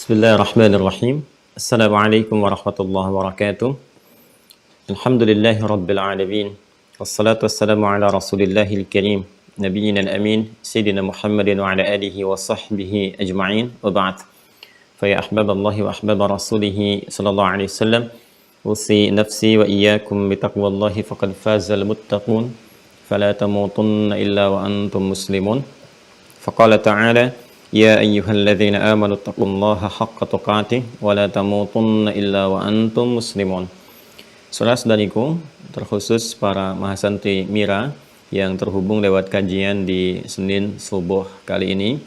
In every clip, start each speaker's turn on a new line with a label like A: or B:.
A: Bismillahirrahmanirrahim. Assalamualaikum warahmatullahi wabarakatuh. Alhamdulillahi rabbil alamin. Wassalatu wassalamu ala rasulillahil karim. Nabiyyina al-amin. Sayyidina Muhammadin wa ala alihi wa sahbihi ajma'in. Wa ba'd. Faya ahbaballahi wa ahbaba rasulihi sallallahu alaihi wasallam. Usi nafsi wa iyyakum bitaqwallahi faqad fazal muttaqun. Fala tamutunna illa wa antum muslimun. Faqala ta'ala Ya ayyuhalladzina amanu taqullaha haqqa tuqatih wa la tamutunna illa wa antum muslimun. Saudara-saudariku, terkhusus para mahasantri Mira yang terhubung lewat kajian di Senin subuh kali ini,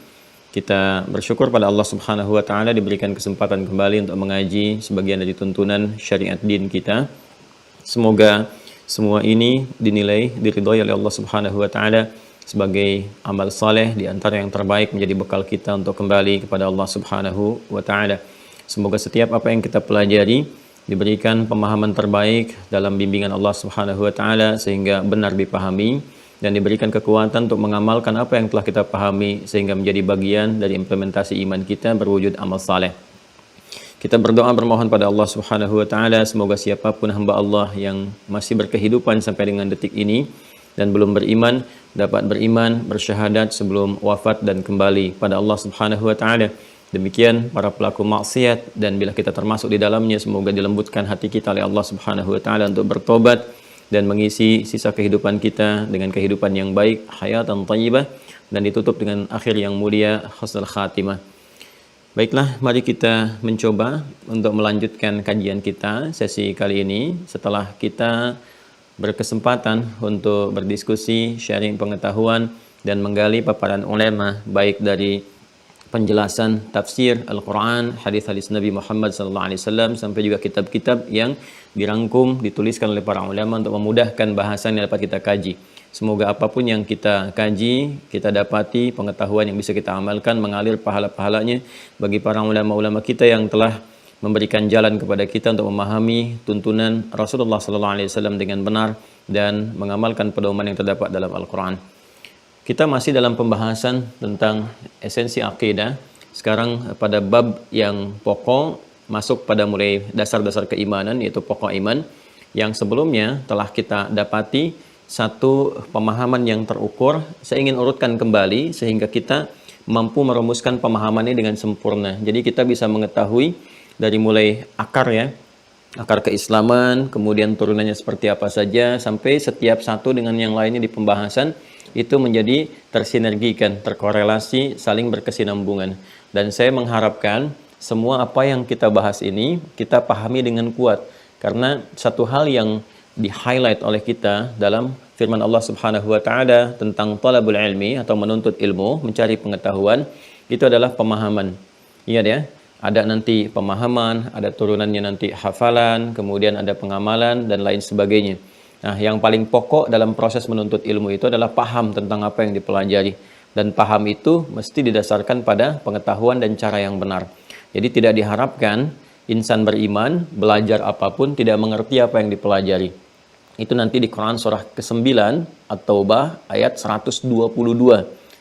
A: kita bersyukur pada Allah Subhanahu wa taala diberikan kesempatan kembali untuk mengaji sebagian dari tuntunan syariat din kita. Semoga semua ini dinilai diridhoi oleh Allah Subhanahu wa taala sebagai amal saleh di antara yang terbaik menjadi bekal kita untuk kembali kepada Allah Subhanahu wa taala. Semoga setiap apa yang kita pelajari diberikan pemahaman terbaik dalam bimbingan Allah Subhanahu wa taala sehingga benar dipahami dan diberikan kekuatan untuk mengamalkan apa yang telah kita pahami sehingga menjadi bagian dari implementasi iman kita berwujud amal saleh. Kita berdoa bermohon pada Allah Subhanahu wa taala semoga siapapun hamba Allah yang masih berkehidupan sampai dengan detik ini dan belum beriman dapat beriman, bersyahadat sebelum wafat dan kembali pada Allah Subhanahu wa taala. Demikian para pelaku maksiat dan bila kita termasuk di dalamnya semoga dilembutkan hati kita oleh Allah Subhanahu wa taala untuk bertobat dan mengisi sisa kehidupan kita dengan kehidupan yang baik, hayatan thayyibah, dan ditutup dengan akhir yang mulia, husnul khatimah. Baiklah, mari kita mencoba untuk melanjutkan kajian kita sesi kali ini setelah kita berkesempatan untuk berdiskusi, sharing pengetahuan dan menggali paparan ulama baik dari penjelasan tafsir Al-Quran, hadis-hadis Nabi Muhammad SAW sampai juga kitab-kitab yang dirangkum, dituliskan oleh para ulama untuk memudahkan bahasan yang dapat kita kaji. Semoga apapun yang kita kaji, kita dapati pengetahuan yang bisa kita amalkan, mengalir pahala-pahalanya bagi para ulama-ulama kita yang telah memberikan jalan kepada kita untuk memahami tuntunan Rasulullah SAW dengan benar dan mengamalkan pedoman yang terdapat dalam Al-Quran. Kita masih dalam pembahasan tentang esensi akidah. Sekarang pada bab yang pokok, masuk pada mulai dasar-dasar keimanan, yaitu pokok iman, yang sebelumnya telah kita dapati satu pemahaman yang terukur. Saya ingin urutkan kembali sehingga kita mampu merumuskan pemahaman ini dengan sempurna. Jadi kita bisa mengetahui dari mulai akar ya, akar keislaman, kemudian turunannya seperti apa saja, sampai setiap satu dengan yang lainnya di pembahasan itu menjadi tersinergikan, terkorelasi, saling berkesinambungan. Dan saya mengharapkan semua apa yang kita bahas ini kita pahami dengan kuat, karena satu hal yang di-highlight oleh kita dalam firman Allah Subhanahu wa taala tentang talabul ilmi atau menuntut ilmu, mencari pengetahuan, itu adalah pemahaman. Ingat ya, ada nanti pemahaman, ada turunannya nanti hafalan, kemudian ada pengamalan dan lain sebagainya. Nah, yang paling pokok dalam proses menuntut ilmu itu adalah paham tentang apa yang dipelajari. Dan paham itu mesti didasarkan pada pengetahuan dan cara yang benar. Jadi tidak diharapkan insan beriman belajar apapun tidak mengerti apa yang dipelajari. Itu nanti di Quran surah ke-9 At-Taubah ayat 122.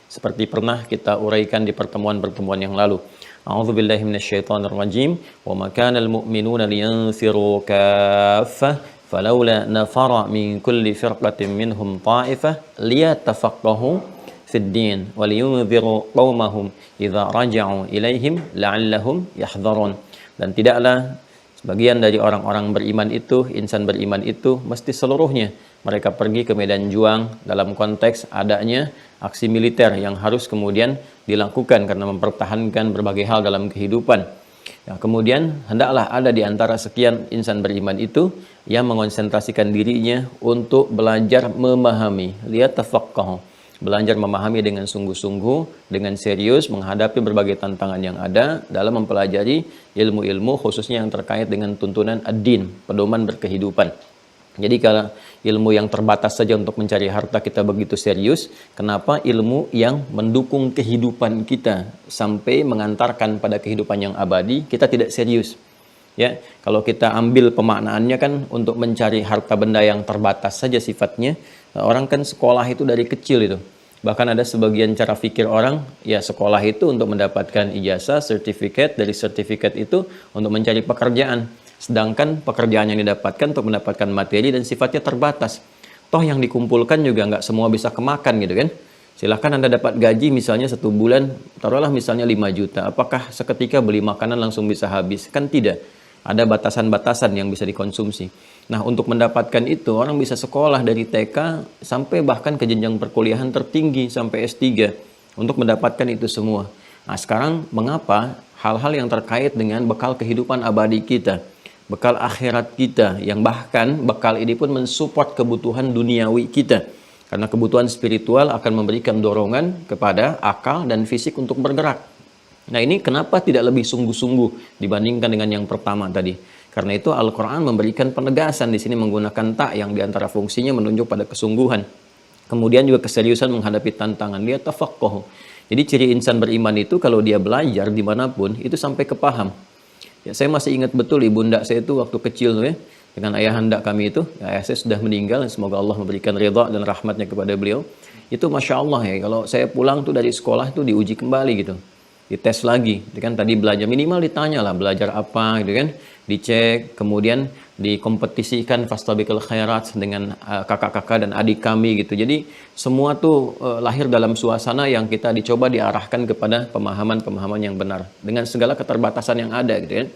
A: Seperti pernah kita uraikan di pertemuan-pertemuan yang lalu. A'udzubillahi minasyaitonirrajim. Wa ma kanal mu'minuna liyanfiru kaffah falaula nafara min kulli firqatin minhum ta'ifah liyatafaqahu fid din wa liyunziru qaumahum idza raja'u ilaihim la'allahum yahdharun. Dan tidaklah sebagian dari orang-orang beriman itu, insan beriman itu mesti seluruhnya mereka pergi ke medan juang dalam konteks adanya aksi militer yang harus kemudian dilakukan karena mempertahankan berbagai hal dalam kehidupan. Ya, kemudian hendaklah ada di antara sekian insan beriman itu yang mengonsentrasikan dirinya untuk belajar memahami, liyatafaqahu, belajar memahami dengan sungguh-sungguh, dengan serius menghadapi berbagai tantangan yang ada dalam mempelajari ilmu-ilmu khususnya yang terkait dengan tuntunan ad-din, pedoman berkehidupan. Jadi kalau ilmu yang terbatas saja untuk mencari harta kita begitu serius, kenapa ilmu yang mendukung kehidupan kita sampai mengantarkan pada kehidupan yang abadi kita tidak serius? Ya, kalau kita ambil pemaknaannya kan untuk mencari harta benda yang terbatas saja sifatnya. Orang kan sekolah itu dari kecil itu. Bahkan ada sebagian cara pikir orang, ya sekolah itu untuk mendapatkan ijazah, sertifikat, dari sertifikat itu untuk mencari pekerjaan. Sedangkan pekerjaan yang didapatkan untuk mendapatkan materi dan sifatnya terbatas. Toh yang dikumpulkan juga nggak semua bisa kemakan gitu kan. Silahkan Anda dapat gaji misalnya 1 bulan, taruhlah misalnya 5 juta. Apakah seketika beli makanan langsung bisa habis? Kan tidak. Ada batasan-batasan yang bisa dikonsumsi. Nah, untuk mendapatkan itu, orang bisa sekolah dari TK sampai bahkan ke jenjang perkuliahan tertinggi sampai S3 untuk mendapatkan itu semua. Nah, sekarang mengapa hal-hal yang terkait dengan bekal kehidupan abadi kita, bekal akhirat kita, yang bahkan bekal ini pun mensupport kebutuhan duniawi kita. Karena kebutuhan spiritual akan memberikan dorongan kepada akal dan fisik untuk bergerak. Nah, ini kenapa tidak lebih sungguh-sungguh dibandingkan dengan yang pertama tadi? Karena itu Al-Quran memberikan penegasan di sini menggunakan ta yang diantara fungsinya menunjuk pada kesungguhan. Kemudian juga keseriusan menghadapi tantangan. Dia tafaqquh. Jadi ciri insan beriman itu kalau dia belajar dimanapun itu sampai kepaham. Ya, saya masih ingat betul ibunda saya itu waktu kecil tuh ya, dengan ayahanda kami itu. Ya, ayah saya sudah meninggal, semoga Allah memberikan ridha dan rahmatnya kepada beliau. Itu Masya Allah ya, kalau saya pulang tuh dari sekolah itu diuji kembali gitu. Dites lagi, kan tadi belajar minimal ditanya lah belajar apa gitu kan, dicek, kemudian dikompetisikan fastabiqul khairat dengan kakak-kakak dan adik kami gitu. Jadi semua tuh lahir dalam suasana yang kita dicoba diarahkan kepada pemahaman-pemahaman yang benar dengan segala keterbatasan yang ada gitu kan.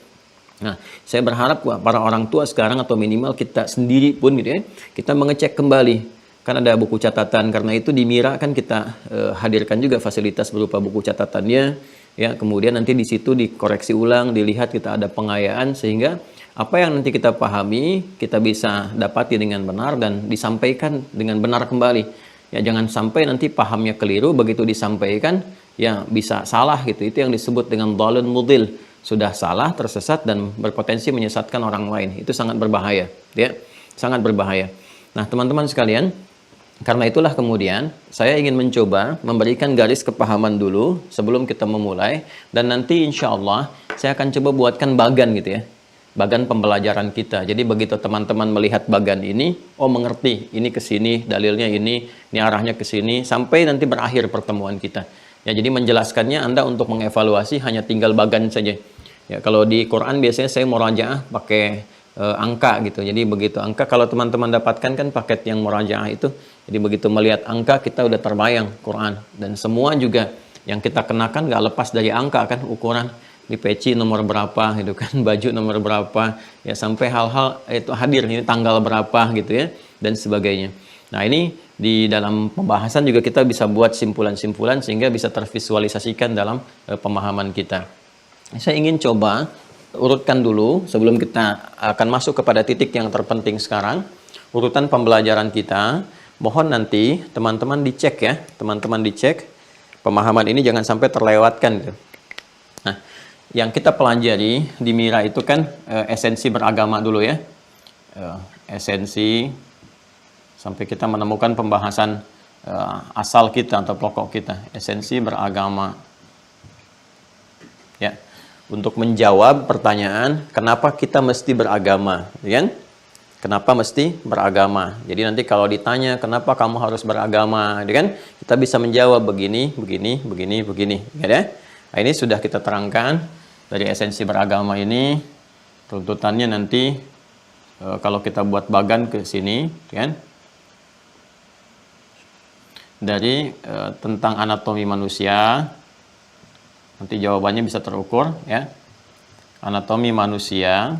A: Nah, saya berharap para orang tua sekarang atau minimal kita sendiri pun gitu ya, kita mengecek kembali. Kan ada buku catatan, karena itu di Mira kan kita hadirkan juga fasilitas berupa buku catatannya. Ya, kemudian nanti di situ dikoreksi ulang, dilihat kita ada pengayaan sehingga apa yang nanti kita pahami kita bisa dapati dengan benar dan disampaikan dengan benar kembali. Ya, jangan sampai nanti pahamnya keliru, begitu disampaikan ya bisa salah gitu. Itu yang disebut dengan dhalun mudhil. Sudah salah, tersesat dan berpotensi menyesatkan orang lain. Itu sangat berbahaya, ya. Sangat berbahaya. Nah, teman-teman sekalian, karena itulah kemudian saya ingin mencoba memberikan garis kepahaman dulu sebelum kita memulai, dan nanti insya Allah saya akan coba buatkan bagan gitu ya, bagan pembelajaran kita. Jadi begitu teman-teman melihat bagan ini, oh mengerti, ini ke sini, dalilnya ini arahnya ke sini, sampai nanti berakhir pertemuan kita. Ya, jadi menjelaskannya Anda untuk mengevaluasi hanya tinggal bagan saja. Ya, kalau di Quran biasanya saya murajaah pakai angka gitu. Jadi begitu angka, kalau teman-teman dapatkan kan paket yang murajaah itu. Jadi begitu melihat angka kita udah terbayang Quran, dan semua juga yang kita kenakan gak lepas dari angka kan, ukuran di peci nomor berapa gitu kan, baju nomor berapa ya, sampai hal-hal itu hadir, ini tanggal berapa gitu ya, dan sebagainya. Nah, ini di dalam pembahasan juga kita bisa buat simpulan-simpulan sehingga bisa tervisualisasikan dalam pemahaman kita. Saya ingin coba urutkan dulu sebelum kita akan masuk kepada titik yang terpenting sekarang, urutan pembelajaran kita. Mohon nanti teman-teman dicek ya, teman-teman dicek pemahaman ini jangan sampai terlewatkan gitu. Nah, yang kita pelajari di Mira itu kan esensi beragama dulu ya, esensi sampai kita menemukan pembahasan asal kita atau pokok kita, esensi beragama ya, untuk menjawab pertanyaan kenapa kita mesti beragama, kan? Kenapa mesti beragama? Jadi nanti kalau ditanya kenapa kamu harus beragama, kan? Kita bisa menjawab begini, begini, begini, begini, ya. Nah, ini sudah kita terangkan dari esensi beragama ini. Tuntutannya nanti kalau kita buat bagan ke sini, kan? Dari tentang anatomi manusia. Nanti jawabannya bisa terukur, ya. Anatomi manusia.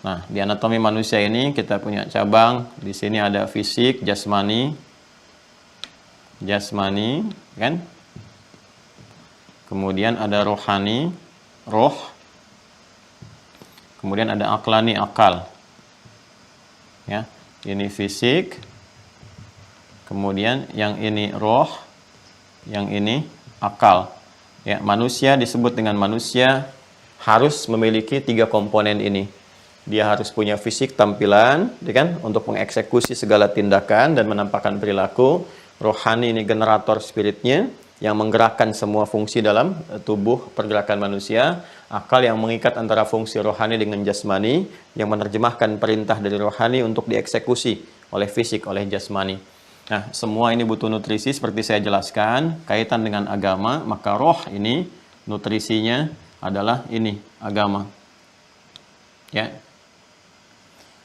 A: Nah, di anatomi manusia ini kita punya cabang. Di sini ada fisik, jasmani, kan? Kemudian ada rohani, roh. Kemudian ada aklani, akal. Ya, ini fisik. Kemudian yang ini roh, yang ini akal. Ya, manusia disebut dengan manusia harus memiliki 3 komponen ini. Dia harus punya fisik, tampilan, kan, untuk mengeksekusi segala tindakan dan menampakkan perilaku. Rohani ini generator spiritnya yang menggerakkan semua fungsi dalam tubuh pergerakan manusia. Akal yang mengikat antara fungsi rohani dengan jasmani, yang menerjemahkan perintah dari rohani untuk dieksekusi oleh fisik, oleh jasmani. Nah, semua ini butuh nutrisi seperti saya jelaskan, kaitan dengan agama, maka roh ini nutrisinya adalah ini, agama. Ya.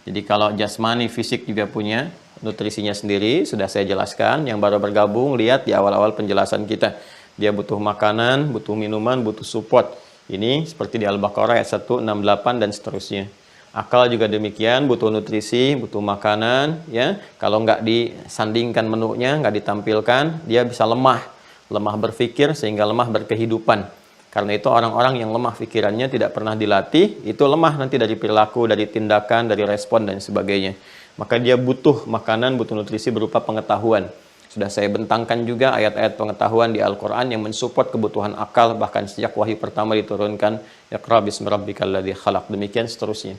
A: Jadi kalau jasmani, fisik juga punya nutrisinya sendiri, sudah saya jelaskan. Yang baru bergabung, lihat di awal-awal penjelasan kita. Dia butuh makanan, butuh minuman, butuh support. Ini seperti di Al-Baqarah ayat 168 dan seterusnya. Akal juga demikian, butuh nutrisi, butuh makanan, ya. Kalau nggak disandingkan menunya, nggak ditampilkan, dia bisa lemah berpikir sehingga lemah berkehidupan. Karena itu orang-orang yang lemah pikirannya tidak pernah dilatih, itu lemah nanti dari perilaku, dari tindakan, dari respon dan sebagainya. Maka dia butuh makanan, butuh nutrisi berupa pengetahuan. Sudah saya bentangkan juga ayat-ayat pengetahuan di Al-Quran yang mensupport kebutuhan akal, bahkan sejak wahyu pertama diturunkan, Iqra bismi rabbikal ladzi khalaq, demikian seterusnya.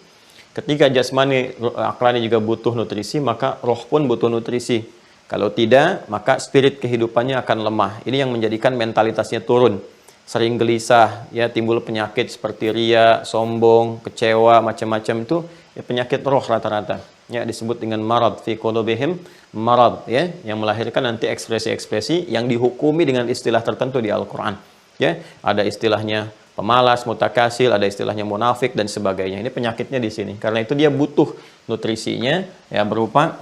A: Ketika jasmani, aklani juga butuh nutrisi, maka roh pun butuh nutrisi. Kalau tidak, maka spirit kehidupannya akan lemah. Ini yang menjadikan mentalitasnya turun. Sering gelisah, ya, timbul penyakit seperti ria, sombong, kecewa, macam-macam itu ya, penyakit roh rata-rata. Ya, disebut dengan marad fi qulubihim marad, ya, yang melahirkan nanti ekspresi-ekspresi yang dihukumi dengan istilah tertentu di Al-Qur'an. Ya, ada istilahnya pemalas, mutakasil, ada istilahnya munafik dan sebagainya. Ini penyakitnya di sini. Karena itu dia butuh nutrisinya ya berupa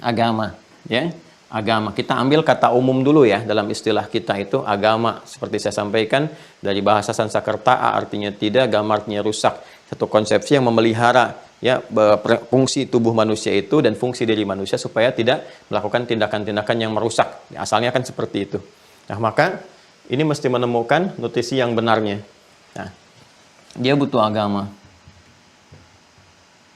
A: agama, ya. Agama. Kita ambil kata umum dulu ya dalam istilah kita itu agama. Seperti saya sampaikan dari bahasa Sanskerta artinya tidak, agama artinya rusak. Satu konsepsi yang memelihara ya fungsi tubuh manusia itu dan fungsi diri manusia supaya tidak melakukan tindakan-tindakan yang merusak. Asalnya kan seperti itu. Nah, maka ini mesti menemukan nutrisi yang benarnya. Nah, dia butuh agama.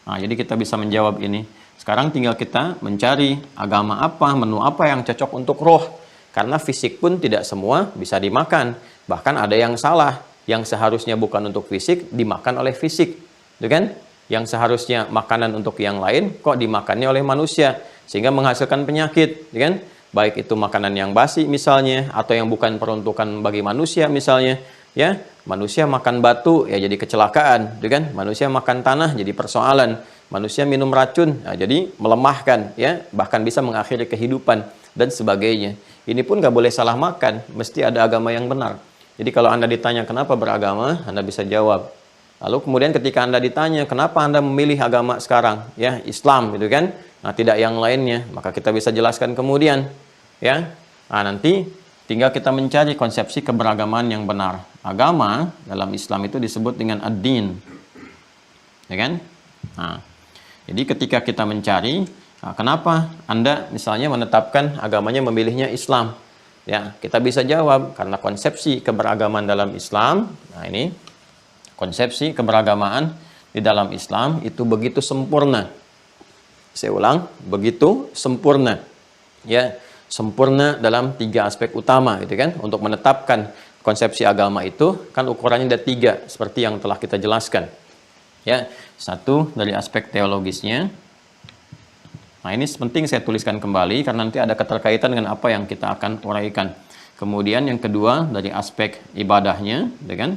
A: Nah, jadi kita bisa menjawab ini. Sekarang tinggal kita mencari agama apa, menu apa yang cocok untuk roh. Karena fisik pun tidak semua bisa dimakan. Bahkan ada yang salah. Yang seharusnya bukan untuk fisik, dimakan oleh fisik. Itu kan? Yang seharusnya makanan untuk yang lain, kok dimakannya oleh manusia. Sehingga menghasilkan penyakit. Itu kan? Baik itu makanan yang basi misalnya, atau yang bukan peruntukan bagi manusia misalnya. Ya, manusia makan batu ya jadi kecelakaan, gitu kan? Manusia makan tanah jadi persoalan. Manusia minum racun ya, jadi melemahkan ya, bahkan bisa mengakhiri kehidupan dan sebagainya. Ini pun nggak boleh salah makan, mesti ada agama yang benar. Jadi kalau Anda ditanya kenapa beragama, Anda bisa jawab. Lalu kemudian ketika Anda ditanya kenapa Anda memilih agama sekarang, ya Islam gitu kan? Nah, tidak yang lainnya, maka kita bisa jelaskan kemudian, ya. Nah, nanti tinggal kita mencari konsepsi keberagaman yang benar. Agama dalam Islam itu disebut dengan ad-din. Ya kan? Nah, jadi ketika kita mencari, nah, kenapa Anda misalnya menetapkan agamanya memilihnya Islam? Ya, kita bisa jawab karena konsepsi keberagaman dalam Islam. Nah, ini konsepsi keberagamaan di dalam Islam itu begitu sempurna. Saya ulang, begitu sempurna. Ya, sempurna dalam 3 aspek utama gitu kan. Untuk menetapkan konsepsi agama itu kan ukurannya ada 3 seperti yang telah kita jelaskan. Ya, 1 dari aspek teologisnya. Nah, ini penting saya tuliskan kembali karena nanti ada keterkaitan dengan apa yang kita akan uraikan. Kemudian yang kedua dari aspek ibadahnya, gitu kan?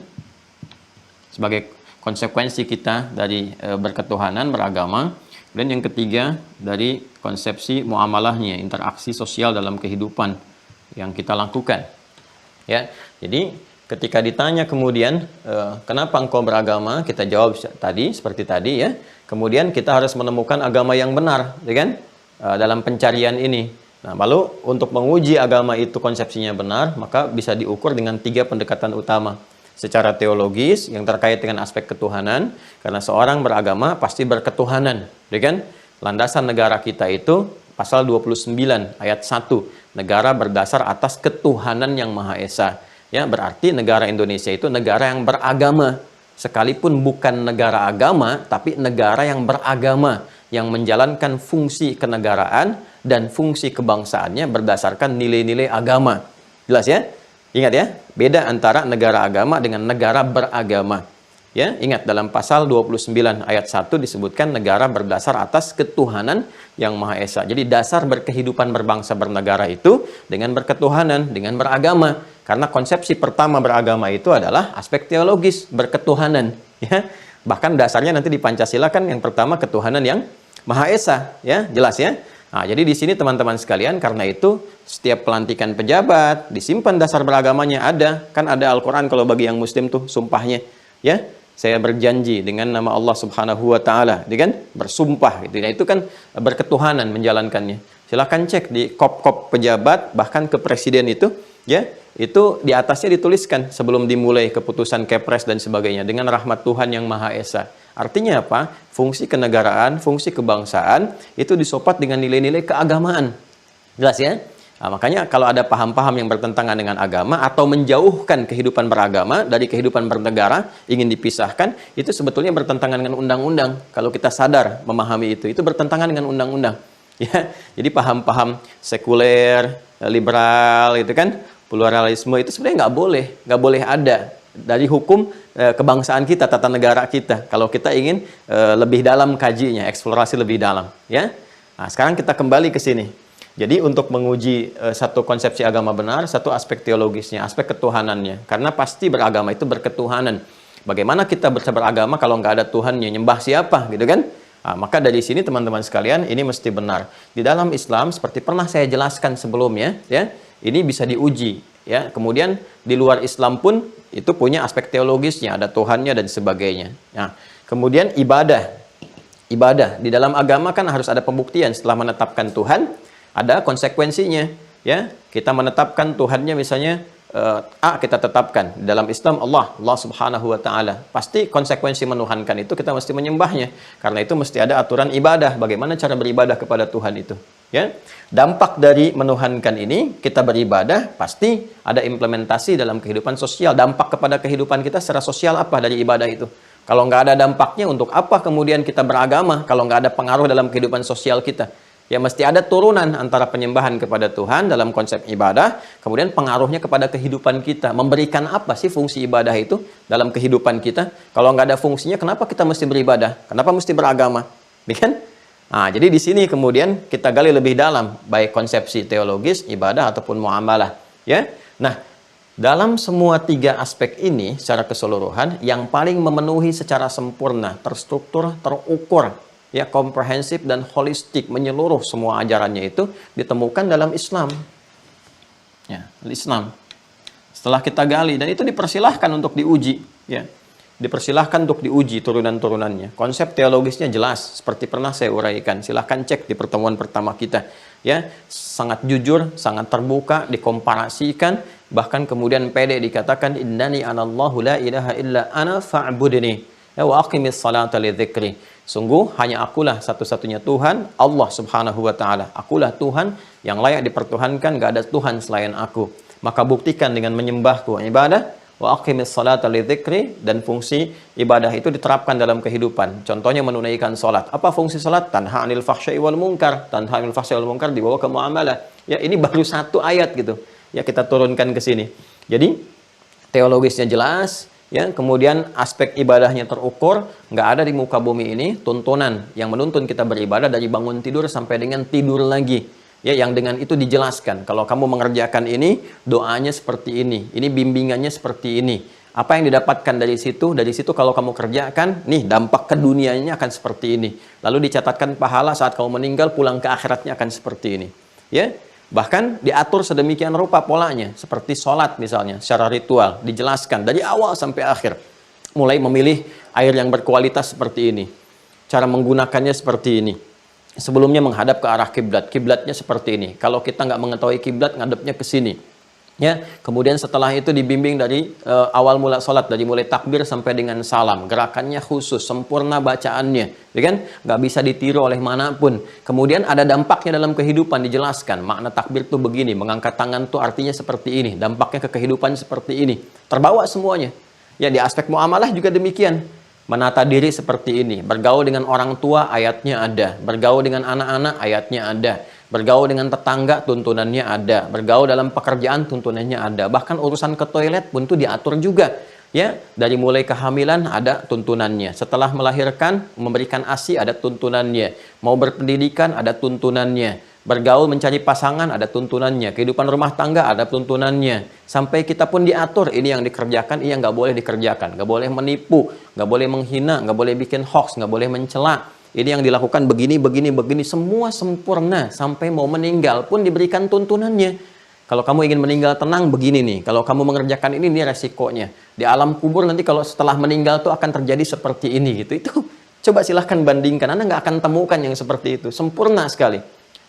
A: Sebagai konsekuensi kita dari berketuhanan, beragama. Dan yang ketiga dari konsepsi muamalahnya, interaksi sosial dalam kehidupan yang kita lakukan. Ya, jadi ketika ditanya kemudian kenapa engkau beragama, kita jawab tadi seperti tadi ya. Kemudian kita harus menemukan agama yang benar, ya kan? Dalam pencarian ini. Nah, lalu untuk menguji agama itu konsepsinya benar, maka bisa diukur dengan 3 pendekatan utama. Secara teologis yang terkait dengan aspek ketuhanan, karena seorang beragama pasti berketuhanan, ya kan? Landasan negara kita itu pasal 29 ayat 1, negara berdasar atas ketuhanan yang Maha Esa. Ya, berarti negara Indonesia itu negara yang beragama. Sekalipun bukan negara agama, tapi negara yang beragama, yang menjalankan fungsi kenegaraan dan fungsi kebangsaannya berdasarkan nilai-nilai agama. Jelas ya? Ingat ya, beda antara negara agama dengan negara beragama. Ya, ingat dalam pasal 29 ayat 1 disebutkan negara berdasar atas ketuhanan yang Maha Esa. Jadi dasar berkehidupan berbangsa bernegara itu dengan berketuhanan, dengan beragama. Karena konsepsi pertama beragama itu adalah aspek teologis, berketuhanan. Ya. Bahkan dasarnya nanti di Pancasila kan yang pertama ketuhanan yang Maha Esa. Ya, jelas ya. Nah, jadi di sini teman-teman sekalian, karena itu setiap pelantikan pejabat disimpan dasar beragamanya ada. Kan ada Al-Qur'an kalau bagi yang muslim tuh sumpahnya, ya. Saya berjanji dengan nama Allah Subhanahu wa taala, kan? Bersumpah gitu. Ya, itu kan berketuhanan menjalankannya. Silahkan cek di kop-kop pejabat, bahkan ke presiden itu, ya. Itu di atasnya dituliskan sebelum dimulai keputusan Kepres dan sebagainya, dengan rahmat Tuhan yang Maha Esa. Artinya apa? Fungsi kenegaraan, fungsi kebangsaan itu disopat dengan nilai-nilai keagamaan. Jelas ya? Nah, makanya kalau ada paham-paham yang bertentangan dengan agama atau menjauhkan kehidupan beragama dari kehidupan bernegara, ingin dipisahkan, itu sebetulnya bertentangan dengan undang-undang. Kalau kita sadar memahami itu bertentangan dengan undang-undang. Ya, jadi paham-paham sekuler, liberal, itu kan, pluralisme itu sebenarnya nggak boleh ada dari hukum kebangsaan kita, tata negara kita. Kalau kita ingin lebih dalam kajinya, eksplorasi lebih dalam, ya. Nah, sekarang kita kembali ke sini. Jadi untuk menguji satu konsepsi agama benar, satu aspek teologisnya, aspek ketuhanannya. Karena pasti beragama itu berketuhanan. Bagaimana kita bisa beragama kalau nggak ada Tuhannya, nyembah siapa, gitu kan? Nah, maka dari sini teman-teman sekalian, ini mesti benar. Di dalam Islam, seperti pernah saya jelaskan sebelumnya, ya, ini bisa diuji, ya. Kemudian di luar Islam pun itu punya aspek teologisnya, ada Tuhannya dan sebagainya. Nah, kemudian ibadah di dalam agama kan harus ada pembuktian. Setelah menetapkan Tuhan, ada konsekuensinya, ya. Kita menetapkan Tuhannya misalnya A, kita tetapkan dalam Islam Allah Subhanahu wa taala. Pasti konsekuensi menuhankan itu kita mesti menyembahnya. Karena itu mesti ada aturan ibadah, bagaimana cara beribadah kepada Tuhan itu, ya. Dampak dari menuhankan ini, kita beribadah, pasti ada implementasi dalam kehidupan sosial. Dampak kepada kehidupan kita secara sosial apa dari ibadah itu? Kalau nggak ada dampaknya, untuk apa kemudian kita beragama kalau nggak ada pengaruh dalam kehidupan sosial kita? Ya, mesti ada turunan antara penyembahan kepada Tuhan dalam konsep ibadah, kemudian pengaruhnya kepada kehidupan kita. Memberikan apa sih fungsi ibadah itu dalam kehidupan kita? Kalau nggak ada fungsinya, kenapa kita mesti beribadah? Kenapa mesti beragama? Kan? Nah, jadi di sini kemudian kita gali lebih dalam, baik konsepsi teologis, ibadah, ataupun muamalah. Ya, nah, dalam semua tiga aspek ini secara keseluruhan, yang paling memenuhi secara sempurna, terstruktur, terukur, ya, komprehensif dan holistik, menyeluruh semua ajarannya itu ditemukan dalam Islam. Ya, Islam. Setelah kita gali, dan itu dipersilahkan untuk diuji, ya. Dipersilahkan untuk diuji turunan-turunannya. Konsep teologisnya jelas, seperti pernah saya uraikan. Silahkan cek di pertemuan pertama kita, ya. Sangat jujur, sangat terbuka, dikomparasikan, bahkan kemudian pede dikatakan innani anallahu la ilaha illa ana fa'budni wa aqimis salata li dzikri. Sungguh hanya akulah satu-satunya Tuhan, Allah Subhanahu wa taala. Akulah Tuhan yang layak dipertuhankan, gak ada Tuhan selain aku. Maka buktikan dengan menyembahku, ibadah, wa aqimis salata li dzikri, dan fungsi ibadah itu diterapkan dalam kehidupan. Contohnya menunaikan salat. Apa fungsi salat? Tanha 'anil fahsya'i wal munkar. Tanha 'anil fahsya'i wal munkar dibawa ke muamalah. Ya, ini baru satu ayat gitu. Ya, kita turunkan ke sini. Jadi teologisnya jelas, ya, kemudian aspek ibadahnya terukur, nggak ada di muka bumi ini tuntunan yang menuntun kita beribadah dari bangun tidur sampai dengan tidur lagi, ya, yang dengan itu dijelaskan. Kalau kamu mengerjakan ini, doanya seperti ini bimbingannya seperti ini. Apa yang didapatkan dari situ? Dari situ kalau kamu kerjakan, nih dampak ke dunianya akan seperti ini. Lalu dicatatkan pahala saat kamu meninggal, pulang ke akhiratnya akan seperti ini, ya. Bahkan diatur sedemikian rupa polanya, seperti sholat misalnya, secara ritual, dijelaskan dari awal sampai akhir. Mulai memilih air yang berkualitas seperti ini, cara menggunakannya seperti ini. Sebelumnya menghadap ke arah kiblat, kiblatnya seperti ini. Kalau kita nggak mengetahui kiblat, ngadepnya ke sini. Ya, kemudian setelah itu dibimbing dari awal mula sholat, dari mulai takbir sampai dengan salam, gerakannya khusus, sempurna bacaannya, ya kan? Nggak bisa ditiru oleh manapun. Kemudian ada dampaknya dalam kehidupan, dijelaskan makna takbir tuh begini, mengangkat tangan tuh artinya seperti ini, dampaknya ke kehidupan seperti ini, terbawa semuanya. Ya, di aspek muamalah juga demikian, menata diri seperti ini, bergaul dengan orang tua ayatnya ada, bergaul dengan anak-anak ayatnya ada, bergaul dengan tetangga tuntunannya ada, bergaul dalam pekerjaan tuntunannya ada, bahkan urusan ke toilet pun itu diatur juga, ya. Dari mulai kehamilan ada tuntunannya, setelah melahirkan memberikan ASI ada tuntunannya, mau berpendidikan ada tuntunannya, bergaul mencari pasangan ada tuntunannya, kehidupan rumah tangga ada tuntunannya, sampai kita pun diatur ini yang dikerjakan, ini yang nggak boleh dikerjakan, nggak boleh menipu, nggak boleh menghina, nggak boleh bikin hoax, nggak boleh mencela. Ini yang dilakukan begini, begini, begini. Semua sempurna. Sampai mau meninggal pun diberikan tuntunannya. Kalau kamu ingin meninggal tenang, begini nih. Kalau kamu mengerjakan ini resikonya. Di alam kubur nanti kalau setelah meninggal tuh akan terjadi seperti ini gitu. Itu coba silahkan bandingkan. Anda nggak akan temukan yang seperti itu. Sempurna sekali.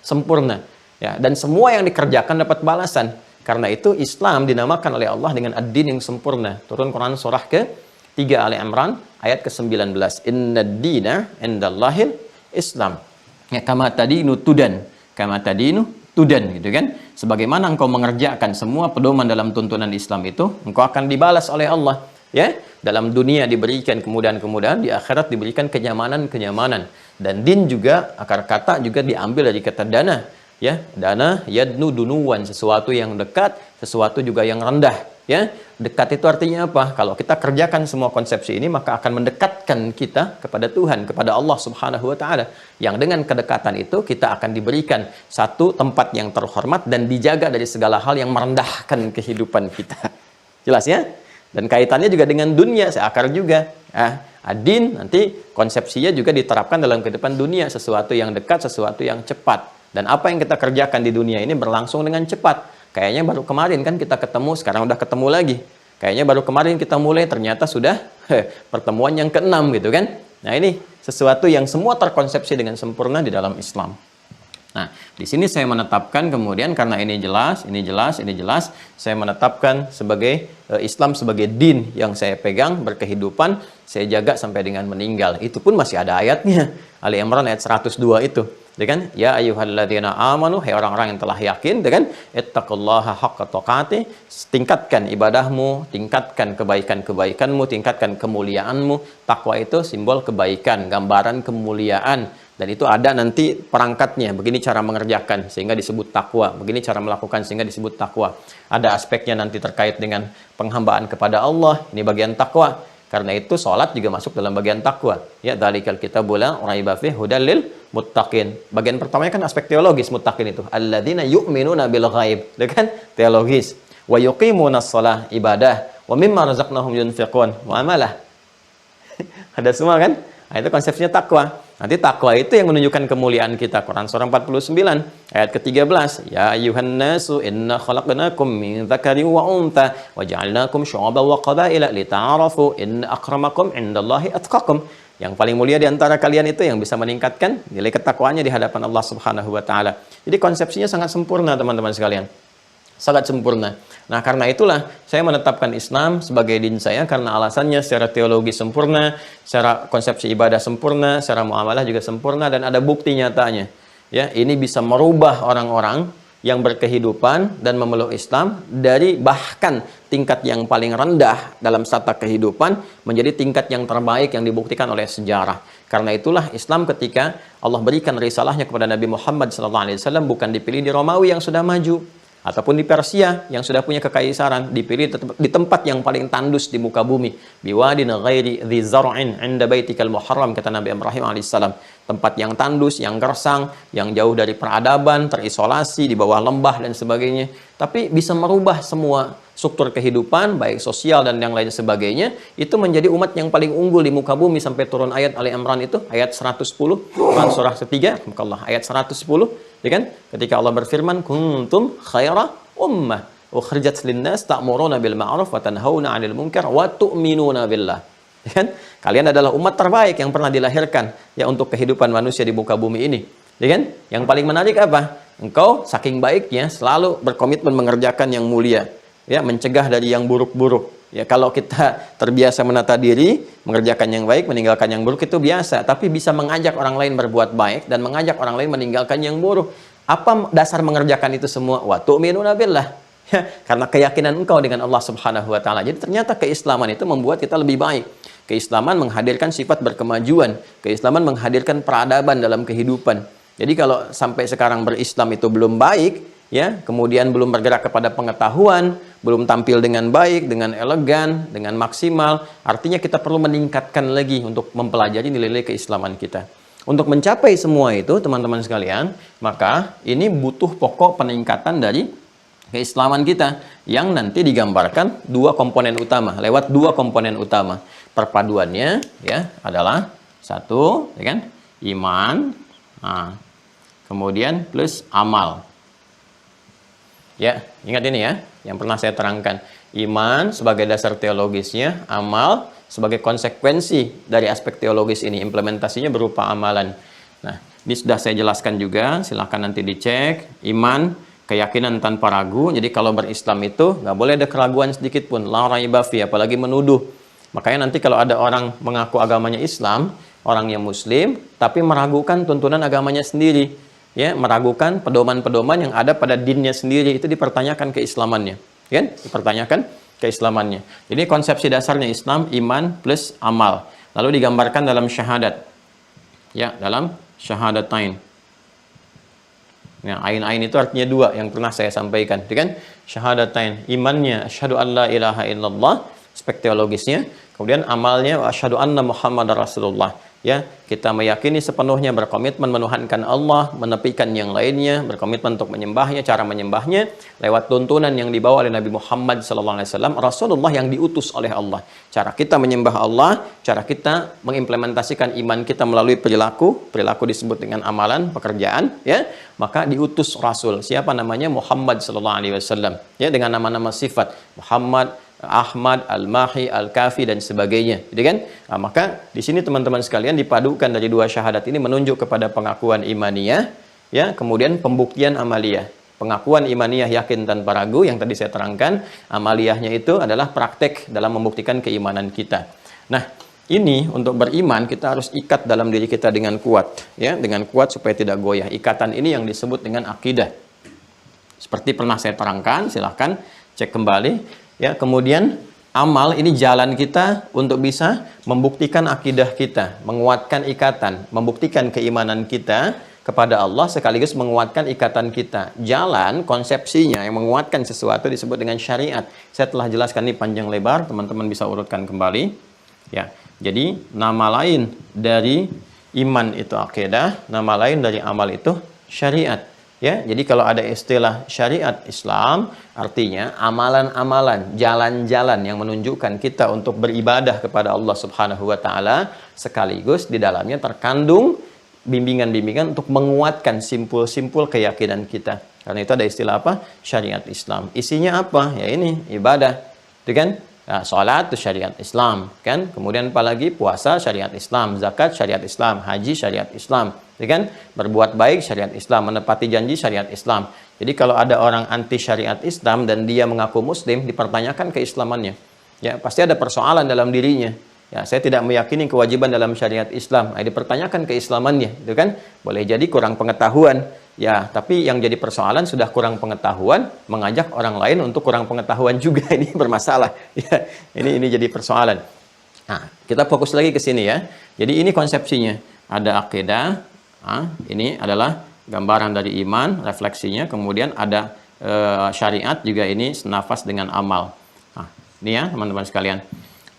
A: Sempurna. Ya, dan semua yang dikerjakan dapat balasan. Karena itu Islam dinamakan oleh Allah dengan ad-din yang sempurna. Turun Quran surah ke-3 Ali Imran ayat ke-19. Inna ad-dina indallahil Islam. Ya, kama tadinu tudan. Kama tadinu tudan gitu kan. Sebagaimana engkau mengerjakan semua pedoman dalam tuntunan Islam itu, engkau akan dibalas oleh Allah. Ya, dalam dunia diberikan kemudahan-kemudahan, di akhirat diberikan kenyamanan-kenyamanan. Dan din juga, akar kata juga diambil dari kata dana. Ya, dana yadnu dunuwan, sesuatu yang dekat, sesuatu juga yang rendah. Ya, dekat itu artinya apa? Kalau kita kerjakan semua konsepsi ini, maka akan mendekatkan kita kepada Tuhan, kepada Allah Subhanahu wa Ta'ala. Yang dengan kedekatan itu kita akan diberikan satu tempat yang terhormat dan dijaga dari segala hal yang merendahkan kehidupan kita. Jelas ya? Dan kaitannya juga dengan dunia, seakar juga. Adin nanti konsepsinya juga diterapkan dalam kehidupan dunia, sesuatu yang dekat, sesuatu yang cepat. Dan apa yang kita kerjakan di dunia ini berlangsung dengan cepat. Kayaknya baru kemarin kan kita ketemu, sekarang udah ketemu lagi. Kayaknya baru kemarin kita mulai, ternyata sudah pertemuan yang ke-6 gitu kan. Nah ini sesuatu yang semua terkonsepsi dengan sempurna di dalam Islam. Nah, di sini saya menetapkan kemudian karena ini jelas, saya menetapkan sebagai Islam sebagai din yang saya pegang, berkehidupan, saya jaga sampai dengan meninggal. Itu pun masih ada ayatnya. Ali Imran ayat 102 itu. Ya kan? Ya ayyuhalladzina amanu, hai orang-orang yang telah yakin, ya kan? Ittaqullaha haqqa tuqatih, tingkatkan ibadahmu, tingkatkan kebaikan-kebaikanmu, tingkatkan kemuliaanmu. Takwa itu simbol kebaikan, gambaran kemuliaan. Dan itu ada nanti perangkatnya, begini cara mengerjakan sehingga disebut takwa, begini cara melakukan sehingga disebut takwa. Ada aspeknya nanti terkait dengan penghambaan kepada Allah, ini bagian takwa. Karena itu sholat juga masuk dalam bagian takwa. Ya, dzalikal kitabul la raiba fihi hudal lil muttaqin. Bagian pertamanya kan aspek teologis muttaqin itu. Alladzina yu'minuna bil ghaib. Itu kan teologis. Wa yuqimunas shalah, ibadah. Wa mimma razaqnahum yunfiqun. Muamalah. Ada semua kan? Nah, itu konsepnya takwa. Nanti takwa itu yang menunjukkan kemuliaan kita. Quran surah 49 ayat ke-13. Ya ayyuhan nasu inna khalaqnakum min dzakarin wa untha wa ja'alnakum syu'aban wa qabaila lita'arafu inna akramakum indallahi atqakum. Yang paling mulia di antara kalian itu yang bisa meningkatkan nilai ketakwaannya di hadapan Allah Subhanahu wa taala. Jadi konsepsinya sangat sempurna teman-teman sekalian. Sangat sempurna. Nah, karena itulah saya menetapkan Islam sebagai din saya karena alasannya secara teologi sempurna, secara konsepsi ibadah sempurna, secara muamalah juga sempurna dan ada bukti nyatanya. Ya, ini bisa merubah orang-orang yang berkehidupan dan memeluk Islam dari bahkan tingkat yang paling rendah dalam tata kehidupan menjadi tingkat yang terbaik yang dibuktikan oleh sejarah. Karena itulah Islam ketika Allah berikan risalahnya kepada Nabi Muhammad SAW bukan dipilih di Romawi yang sudah maju ataupun di Persia yang sudah punya kekaisaran, dipilih di tempat yang paling tandus di muka bumi, biwadin ghairi dzi zar'in 'inda baitikal muharram, kata Nabi Ibrahim alaihissalam, tempat yang tandus, yang gersang, yang jauh dari peradaban, terisolasi di bawah lembah dan sebagainya, tapi bisa merubah semua struktur kehidupan baik sosial dan yang lain sebagainya, itu menjadi umat yang paling unggul di muka bumi sampai turun ayat Ali Imran itu ayat 110 Quran surah 3 ayat 110, ya kan? Ketika Allah berfirman kuntum khaira ummah ukhrijat linnas ta'muruna bil ma'ruf wa tanhauna 'anil munkar wa tu'minuna billah. Ya kan? Kalian adalah umat terbaik yang pernah dilahirkan ya untuk kehidupan manusia di muka bumi ini. Ya kan? Yang paling menarik apa? Engkau saking baiknya selalu berkomitmen mengerjakan yang mulia. Ya, mencegah dari yang buruk-buruk. Ya, kalau kita terbiasa menata diri, mengerjakan yang baik, meninggalkan yang buruk itu biasa, tapi bisa mengajak orang lain berbuat baik dan mengajak orang lain meninggalkan yang buruk. Apa dasar mengerjakan itu semua? Wa tu'minuna billah. Ya, karena keyakinan engkau dengan Allah Subhanahu wa taala. Jadi ternyata keislaman itu membuat kita lebih baik. Keislaman menghadirkan sifat berkemajuan, keislaman menghadirkan peradaban dalam kehidupan. Jadi kalau sampai sekarang berislam itu belum baik, ya, kemudian belum bergerak kepada pengetahuan, belum tampil dengan baik, dengan elegan, dengan maksimal, artinya kita perlu meningkatkan lagi untuk mempelajari nilai-nilai keislaman kita. Untuk mencapai semua itu, teman-teman sekalian, maka ini butuh pokok peningkatan dari keislaman kita yang nanti digambarkan dua komponen utama, lewat dua komponen utama. Perpaduannya ya adalah satu, ya kan? Iman, kemudian plus amal. Ya, ingat ini ya, yang pernah saya terangkan. Iman sebagai dasar teologisnya, amal sebagai konsekuensi dari aspek teologis ini, implementasinya berupa amalan. Nah, ini sudah saya jelaskan juga, silahkan nanti dicek. Iman, keyakinan tanpa ragu. Jadi kalau berislam itu nggak boleh ada keraguan sedikit pun, la raiba fi, apalagi menuduh. Makanya nanti kalau ada orang mengaku agamanya Islam, orang yang Muslim, tapi meragukan tuntunan agamanya sendiri, ya, meragukan pedoman-pedoman yang ada pada dinnya sendiri, itu dipertanyakan keislamannya, kan? Dipertanyakan keislamannya. Jadi konsepsi dasarnya Islam, iman plus amal. Lalu digambarkan dalam syahadat, ya, dalam syahadatain. Nah, ain-ain itu artinya dua yang pernah saya sampaikan, kan? Syahadatain, imannya asyhadu an la ilaha illallah, aspek teologisnya, kemudian amalnya asyhadu anna Muhammadar Rasulullah. Ya, kita meyakini sepenuhnya, berkomitmen menuhankan Allah, menepikan yang lainnya, berkomitmen untuk menyembahnya, cara menyembahnya lewat tuntunan yang dibawa oleh Nabi Muhammad SAW, Rasulullah yang diutus oleh Allah. Cara kita menyembah Allah, cara kita mengimplementasikan iman kita melalui perilaku disebut dengan amalan, pekerjaan, ya. Maka diutus Rasul. Siapa namanya? Muhammad SAW. Ya, dengan nama-nama sifat Muhammad, Ahmad, Al-Mahi, Al-Kafi, dan sebagainya, gitu kan? Nah, maka di sini teman-teman sekalian dipadukan dari dua syahadat ini menunjuk kepada pengakuan imaniyah, ya, kemudian pembuktian amaliyah. Pengakuan imaniyah yakin tanpa ragu yang tadi saya terangkan, amaliyahnya itu adalah praktek dalam membuktikan keimanan kita. Nah, ini untuk beriman kita harus ikat dalam diri kita dengan kuat, ya, dengan kuat supaya tidak goyah. Ikatan ini yang disebut dengan akidah. Seperti pernah saya terangkan, silahkan cek kembali. Ya, kemudian amal ini jalan kita untuk bisa membuktikan akidah kita, menguatkan ikatan, membuktikan keimanan kita kepada Allah sekaligus menguatkan ikatan kita. Jalan konsepsinya yang menguatkan sesuatu disebut dengan syariat. Saya telah jelaskan ini panjang lebar, teman-teman bisa urutkan kembali. Ya, jadi nama lain dari iman itu akidah, nama lain dari amal itu syariat. Ya, jadi kalau ada istilah syariat Islam, artinya amalan-amalan, jalan-jalan yang menunjukkan kita untuk beribadah kepada Allah Subhanahu wa taala, sekaligus di dalamnya terkandung bimbingan-bimbingan untuk menguatkan simpul-simpul keyakinan kita. Karena itu ada istilah apa? Syariat Islam. Isinya apa? Ya ini, ibadah. Itu kan? Nah, sholat itu syariat Islam, kan? Kemudian apalagi puasa syariat Islam, zakat syariat Islam, haji syariat Islam, kan? Berbuat baik syariat Islam, menepati janji syariat Islam. Jadi kalau ada orang anti syariat Islam dan dia mengaku Muslim, dipertanyakan keislamannya. Ya, pasti ada persoalan dalam dirinya. Ya, saya tidak meyakini kewajiban dalam syariat Islam. Dipertanyakan keislamannya, itu kan? Boleh jadi kurang pengetahuan. Ya, tapi yang jadi persoalan sudah kurang pengetahuan, mengajak orang lain untuk kurang pengetahuan juga, ini bermasalah. Ya, ini jadi persoalan. Nah, kita fokus lagi ke sini ya. Jadi ini konsepsinya. Ada akidah, ini adalah gambaran dari iman, refleksinya. Kemudian ada syariat juga, ini senafas dengan amal. Nah, ini ya teman-teman sekalian.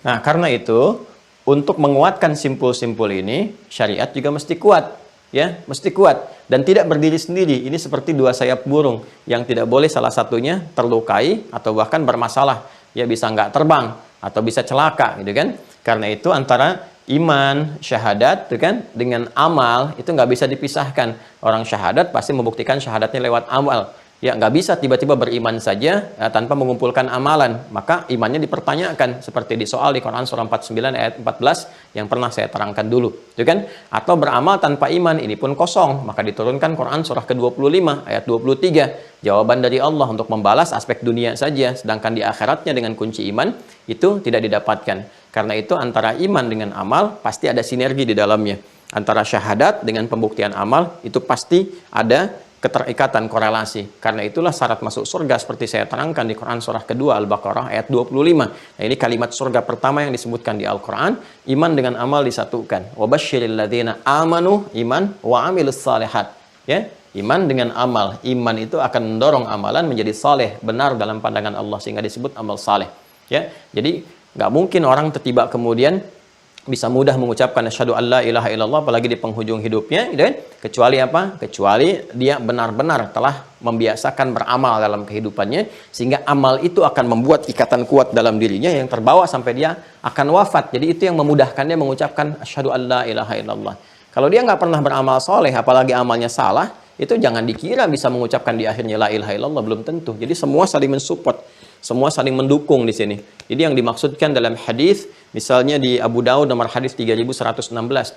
A: Nah, karena itu untuk menguatkan simpul-simpul ini, syariat juga mesti kuat. Ya, mesti kuat dan tidak berdiri sendiri. Ini seperti dua sayap burung yang tidak boleh salah satunya terlukai atau bahkan bermasalah. Ya, bisa nggak terbang atau bisa celaka, gitu kan? Karena itu antara iman, syahadat, gitu kan, dengan amal itu nggak bisa dipisahkan. Orang syahadat pasti membuktikan syahadatnya lewat amal. Ya, nggak bisa tiba-tiba beriman saja ya, tanpa mengumpulkan amalan. Maka imannya dipertanyakan seperti di soal di Quran surah 49 ayat 14 yang pernah saya terangkan dulu, gitu kan? Atau beramal tanpa iman, ini pun kosong. Maka diturunkan Quran surah ke-25 ayat 23. Jawaban dari Allah untuk membalas aspek dunia saja, sedangkan di akhiratnya dengan kunci iman itu tidak didapatkan. Karena itu antara iman dengan amal pasti ada sinergi di dalamnya. Antara syahadat dengan pembuktian amal itu pasti ada keterikatan, korelasi. Karena itulah syarat masuk surga seperti saya terangkan di Quran surah kedua Al-Baqarah ayat 25. Nah, ini kalimat surga pertama yang disebutkan di Al-Quran. Iman dengan amal disatukan. Wabasyiril ladzina amanu iman wa amilus salihat. Ya, iman dengan amal. Iman itu akan mendorong amalan menjadi saleh, benar dalam pandangan Allah, sehingga disebut amal saleh. Ya, jadi nggak mungkin orang tertiba kemudian bisa mudah mengucapkan asyhadu alla ilaha illallah apalagi di penghujung hidupnya, gitu kan? Kecuali apa? Kecuali dia benar-benar telah membiasakan beramal dalam kehidupannya sehingga amal itu akan membuat ikatan kuat dalam dirinya yang terbawa sampai dia akan wafat. Jadi itu yang memudahkannya mengucapkan asyhadu alla ilaha illallah. Kalau dia nggak pernah beramal soleh, apalagi amalnya salah, itu jangan dikira bisa mengucapkan di akhirnya la ilaha illallah, belum tentu. Jadi semua saling mensupport, semua saling mendukung di sini. Jadi yang dimaksudkan dalam hadis, misalnya di Abu Daud nomor hadis 3116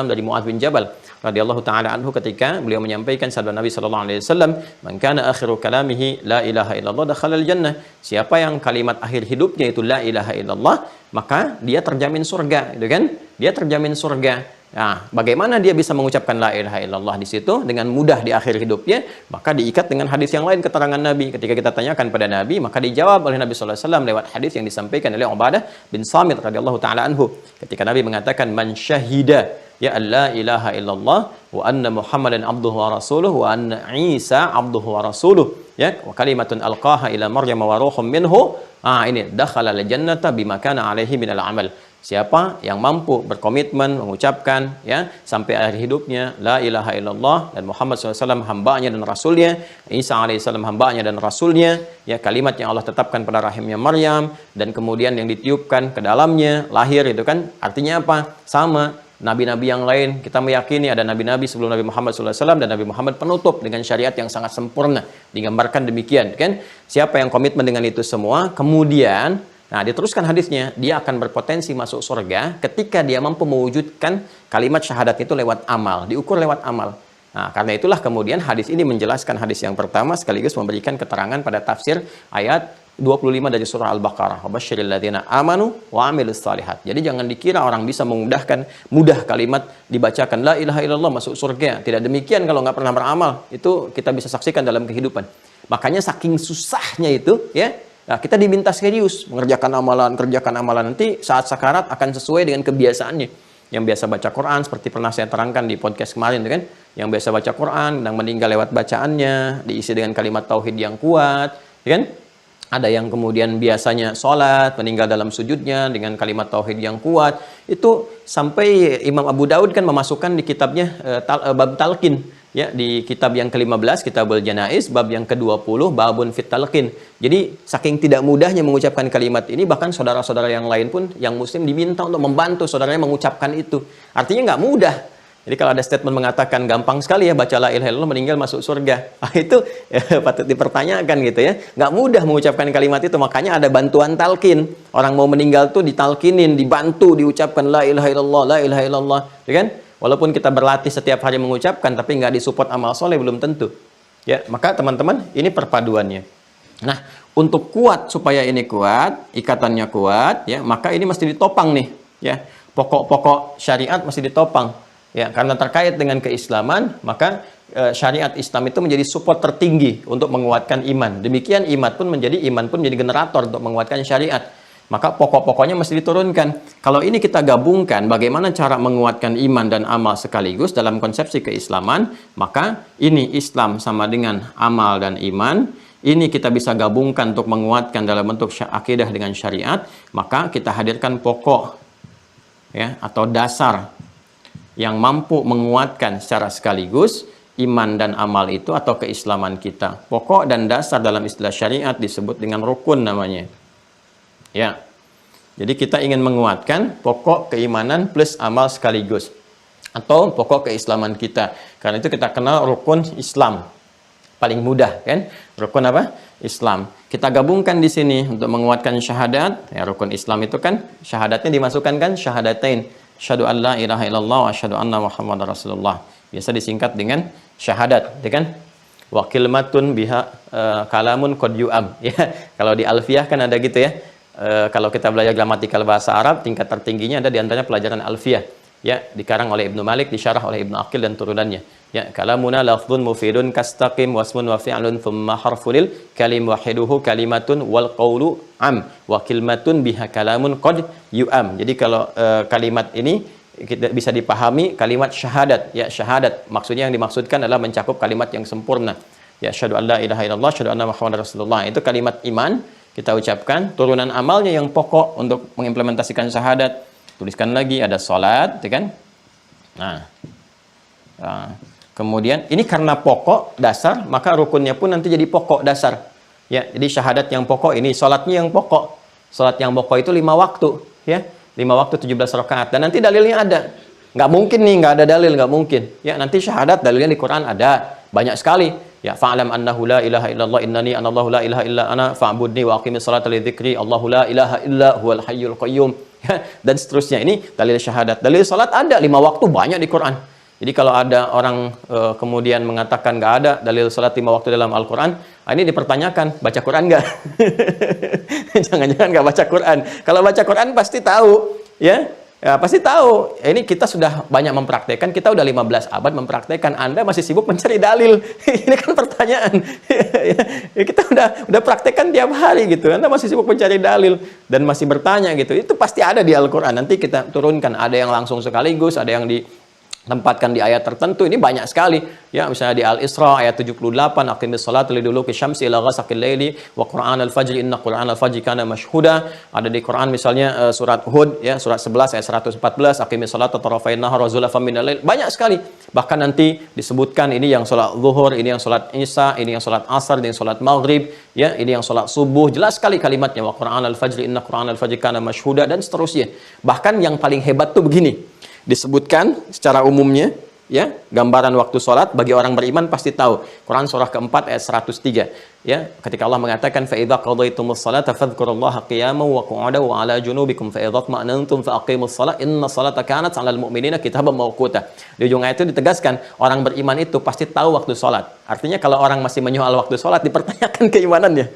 A: dari Muadz bin Jabal radhiyallahu taala anhu, ketika beliau menyampaikan sabda Nabi sallallahu alaihi wasallam, "Man kana akhiru kalamihi la ilaha illallah dakhalal jannah." Siapa yang kalimat akhir hidupnya itu la ilaha illallah, maka dia terjamin surga, gitu kan? Dia terjamin surga. Nah, bagaimana dia bisa mengucapkan la ilaha illallah di situ dengan mudah di akhir hidupnya? Maka diikat dengan hadis yang lain, keterangan Nabi. Ketika kita tanyakan pada Nabi, maka dijawab oleh Nabi sallallahu alaihi wasallam lewat hadis yang disampaikan oleh Ubadah bin Samit radhiyallahu taala anhu. Ketika Nabi mengatakan, "Man syahida ya alla ilaha illallah wa anna Muhammadan abduhu wa rasuluh wa anna Isa abduhu wa rasuluh ya wa kalimatun alqaha ila Maryam wa ruhum minhu." Ini dakhala al-jannata bima kana alaihi minal amal. Siapa yang mampu berkomitmen mengucapkan ya sampai akhir hidupnya la ilaha illallah dan Muhammad SAW hambanya dan rasulnya, Isa alaihissalam hambanya dan rasulnya, ya kalimat yang Allah tetapkan pada rahimnya Maryam dan kemudian yang ditiupkan ke dalamnya lahir, itu kan artinya apa? Sama nabi-nabi yang lain, kita meyakini ada nabi-nabi sebelum Nabi Muhammad SAW dan Nabi Muhammad penutup dengan syariat yang sangat sempurna, digambarkan demikian kan. Siapa yang komitmen dengan itu semua, kemudian diteruskan hadisnya, dia akan berpotensi masuk surga ketika dia mampu mewujudkan kalimat syahadat itu lewat amal, diukur lewat amal. Nah, karena itulah kemudian hadis ini menjelaskan hadis yang pertama sekaligus memberikan keterangan pada tafsir ayat 25 dari surah Al-Baqarah. Wabasyiril ladzina amanu wa amilus shalihat. Jadi jangan dikira orang bisa mudah kalimat dibacakan la ilaha illallah masuk surga. Tidak demikian kalau nggak pernah beramal. Itu kita bisa saksikan dalam kehidupan. Makanya saking susahnya itu ya. Nah, kita diminta serius mengerjakan kerjakan amalan, nanti saat sakarat akan sesuai dengan kebiasaannya. Yang biasa baca Quran seperti pernah saya terangkan di podcast kemarin, kan? Yang biasa baca Quran dan meninggal lewat bacaannya, diisi dengan kalimat tauhid yang kuat, kan? Ada yang kemudian biasanya sholat, meninggal dalam sujudnya dengan kalimat tauhid yang kuat. Itu sampai Imam Abu Daud kan memasukkan di kitabnya bab talqin. Ya, di kitab yang ke-15, Kitabul Janaiz, bab yang ke-20, babun fit talqin. Jadi, saking tidak mudahnya mengucapkan kalimat ini, bahkan saudara-saudara yang lain pun, yang muslim diminta untuk membantu saudaranya mengucapkan itu. Artinya nggak mudah. Jadi, kalau ada statement mengatakan, gampang sekali ya, baca la ilaha illallah, meninggal masuk surga. Itu patut dipertanyakan gitu ya. Nggak mudah mengucapkan kalimat itu, makanya ada bantuan talqin. Orang mau meninggal tuh ditalkinin, dibantu, diucapkan la ilaha illallah, la ilaha illallah. Ya kan? Walaupun kita berlatih setiap hari mengucapkan, tapi nggak disupport amal soleh, belum tentu. Ya, maka teman-teman, ini perpaduannya. Nah, untuk kuat, supaya ini kuat, ikatannya kuat, ya, maka ini mesti ditopang nih. Ya, pokok-pokok syariat mesti ditopang. Ya, karena terkait dengan keislaman, maka syariat Islam itu menjadi support tertinggi untuk menguatkan iman. Demikian iman pun menjadi generator untuk menguatkan syariat. Maka pokok-pokoknya mesti diturunkan. Kalau ini kita gabungkan bagaimana cara menguatkan iman dan amal sekaligus dalam konsepsi keislaman, maka ini Islam sama dengan amal dan iman. Ini kita bisa gabungkan untuk menguatkan dalam bentuk akidah dengan syariat. Maka kita hadirkan pokok ya atau dasar yang mampu menguatkan secara sekaligus iman dan amal itu atau keislaman kita. Pokok dan dasar dalam istilah syariat disebut dengan rukun namanya. Ya, jadi kita ingin menguatkan pokok keimanan plus amal sekaligus, atau pokok keislaman kita. Karena itu kita kenal rukun Islam, paling mudah kan? Rukun apa? Islam. Kita gabungkan di sini untuk menguatkan syahadat. Ya, rukun Islam itu kan syahadatnya dimasukkan kan syahadatain. Syahadu an la ilaha illallah wa syahadu anna Muhammadar Rasulullah. Biasa disingkat dengan syahadat, ya kan? Wa kalimatun biha kalamun qad yu'am. Ya, kalau di Alfiyah kan ada gitu ya. Kalau kita belajar gramatikal bahasa Arab, tingkat tertingginya ada di antaranya pelajaran Alfiyah. Ya, dikarang oleh Ibnu Malik, disyarah oleh Ibnu Aqil dan turunannya. Ya, kalamuna lafdhun mufidun kastaqim wasmun wa fi'lun thumma harfunil kalim wahiduhu kalimatun wal qawlu am wa kalimatun biha kalamun qad yu'am. Jadi kalau kalimat ini kita bisa dipahami kalimat syahadat. Ya, syahadat maksudnya yang dimaksudkan adalah mencakup kalimat yang sempurna. Ya, syahadu an la ilaha illallah, syahadu anna Muhammadar Rasulullah. Itu kalimat iman kita ucapkan. Turunan amalnya yang pokok untuk mengimplementasikan syahadat. Tuliskan lagi ada salat, ya kan? Nah, kemudian ini karena pokok dasar, maka rukunnya pun nanti jadi pokok dasar. Ya, jadi syahadat yang pokok ini, salatnya yang pokok. Salat yang pokok itu 5 waktu, ya. 5 waktu 17 rakaat. Dan nanti dalilnya ada. Nggak mungkin nih, nggak ada dalil, nggak mungkin. Ya, nanti syahadat dalilnya di Quran ada banyak sekali. Ya, fa'lam annahu la ilaha illallah innani anallahu la ilaha illa ana fa'budni wa aqimis salata li dzikri Allahu la ilaha illa huwal hayyul qayyum. Ya, dan seterusnya. Ini dalil syahadat. Dalil salat ada 5 waktu banyak di Quran. Jadi kalau ada orang kemudian mengatakan nggak ada dalil salat 5 waktu dalam Al-Quran, ini dipertanyakan, baca Quran nggak? Jangan-jangan nggak baca Quran. Kalau baca Quran pasti tahu, ya. Ya, pasti tahu. Ini kita sudah banyak mempraktekkan, kita udah 15 abad mempraktekkan. Anda masih sibuk mencari dalil. Ini kan pertanyaan. Ya, kita udah praktekkan tiap hari gitu. Anda masih sibuk mencari dalil dan masih bertanya gitu. Itu pasti ada di Al-Quran. Nanti kita turunkan. Ada yang langsung sekaligus, ada yang ditempatkan di ayat tertentu. Ini banyak sekali. Ya, misalnya di Al-Isra ayat 78, aqimis salata liduluki syamsi ila ghasaqil laili wa qur'an al-fajri inna qur'an al-fajri kana mashhuda. Ada di Quran misalnya surat Hud ya, surat 11 ayat 114, aqimis salata tarafain nahar wa zulafan minal lail. Banyak sekali. Bahkan nanti disebutkan ini yang salat zuhur, ini yang salat isya, ini yang salat asar, ini yang salat maghrib, ya, ini yang salat subuh. Jelas sekali kalimatnya, wa qur'an al-fajri inna qur'an al-fajri kana mashhuda, dan seterusnya. Bahkan yang paling hebat tuh begini. Disebutkan secara umumnya, ya, gambaran waktu sholat bagi orang beriman pasti tahu. Quran surah keempat ayat 103, ya, ketika Allah mengatakan fa idza qadaytumus salata fadhkurullaha qiyaman wa qu'udan wa 'ala junubikum fa idza tma'nantum fa aqimus shalah inna salata kanat 'alal mu'minina kitaban mawquta. Di ujung ayat itu ditegaskan orang beriman itu pasti tahu waktu sholat. Artinya kalau orang masih menyoal waktu sholat, dipertanyakan keimanannya,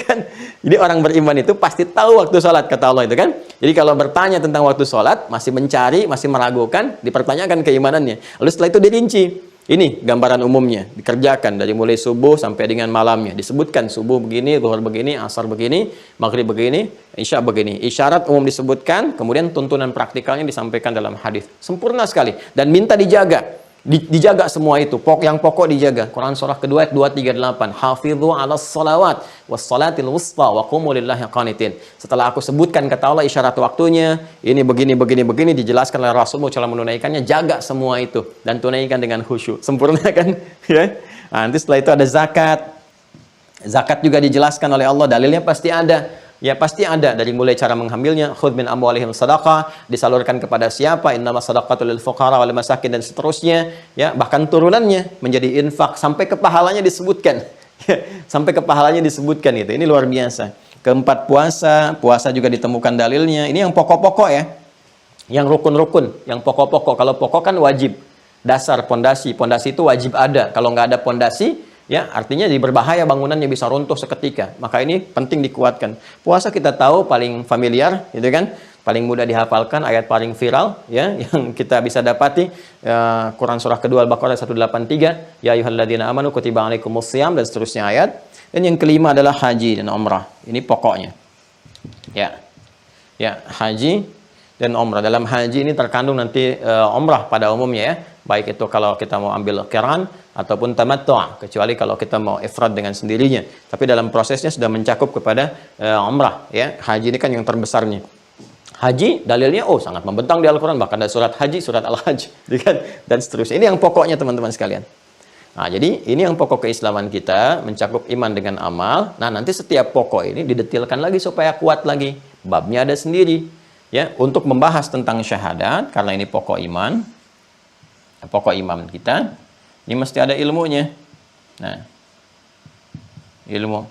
A: kan? Jadi orang beriman itu pasti tahu waktu sholat, kata Allah itu kan. Jadi kalau bertanya tentang waktu sholat, masih mencari, masih meragukan, dipertanyakan keimanannya. Lalu setelah itu dirinci. Ini gambaran umumnya, dikerjakan dari mulai subuh sampai dengan malamnya. Disebutkan subuh begini, zuhur begini, asar begini, maghrib begini, isya begini. Isyarat umum disebutkan, kemudian tuntunan praktikalnya disampaikan dalam hadis. Sempurna sekali. Dan minta dijaga. Dijaga semua itu, yang pokok dijaga. Quran surah kedua ayat 238. Hafidhu 'alas salawat was salatil wusta wa qumu lillahi qanitin. Setelah aku sebutkan kata Allah isyarat waktunya, ini begini dijelaskan oleh Rasulullah cara menunaikannya, jaga semua itu dan tunaikan dengan khusyuk. Sempurna kan? Ya. Nah, nanti setelah itu ada zakat. Zakat juga dijelaskan oleh Allah, dalilnya pasti ada. Ya, pasti ada dari mulai cara mengambilnya, khudz min amwalihim shadaqah, disalurkan kepada siapa, innamas shadaqatul lil fuqara wal masakin, dan seterusnya, ya, bahkan turunannya menjadi infak sampai ke pahalanya disebutkan. Sampai ke pahalanya disebutkan itu. Ini luar biasa. Keempat, puasa juga ditemukan dalilnya. Ini yang pokok-pokok ya. Yang rukun-rukun, yang pokok-pokok. Kalau pokok kan wajib. Dasar, pondasi itu wajib ada. Kalau nggak ada pondasi, ya, artinya jadi berbahaya, bangunannya bisa runtuh seketika. Maka ini penting dikuatkan. Puasa kita tahu paling familiar, gitu kan? Paling mudah dihafalkan, ayat paling viral, ya, yang kita bisa dapati, Quran surah kedua Al-Baqarah 183, ya ayyuhalladzina amanu kutiba alaikumus shiyam, dan seterusnya ayat. Dan yang kelima adalah haji dan umrah. Ini pokoknya. Ya. Ya, haji dan umrah. Dalam haji ini terkandung nanti umrah pada umumnya ya. Baik itu kalau kita mau ambil qiran ataupun tamattu', kecuali kalau kita mau ifrad dengan sendirinya. Tapi dalam prosesnya sudah mencakup kepada umrah ya. Haji ini kan yang terbesarnya. Haji dalilnya sangat membentang di Al-Qur'an, bahkan ada surat haji, surat Al-Hajj, kan? Dan seterusnya. Ini yang pokoknya teman-teman sekalian. Nah, jadi ini yang pokok keislaman kita, mencakup iman dengan amal. Nah, nanti setiap pokok ini didetilkan lagi supaya kuat lagi. Babnya ada sendiri ya untuk membahas tentang syahadat, karena ini pokok iman. Pokok iman kita ini mesti ada ilmunya. Nah, ilmu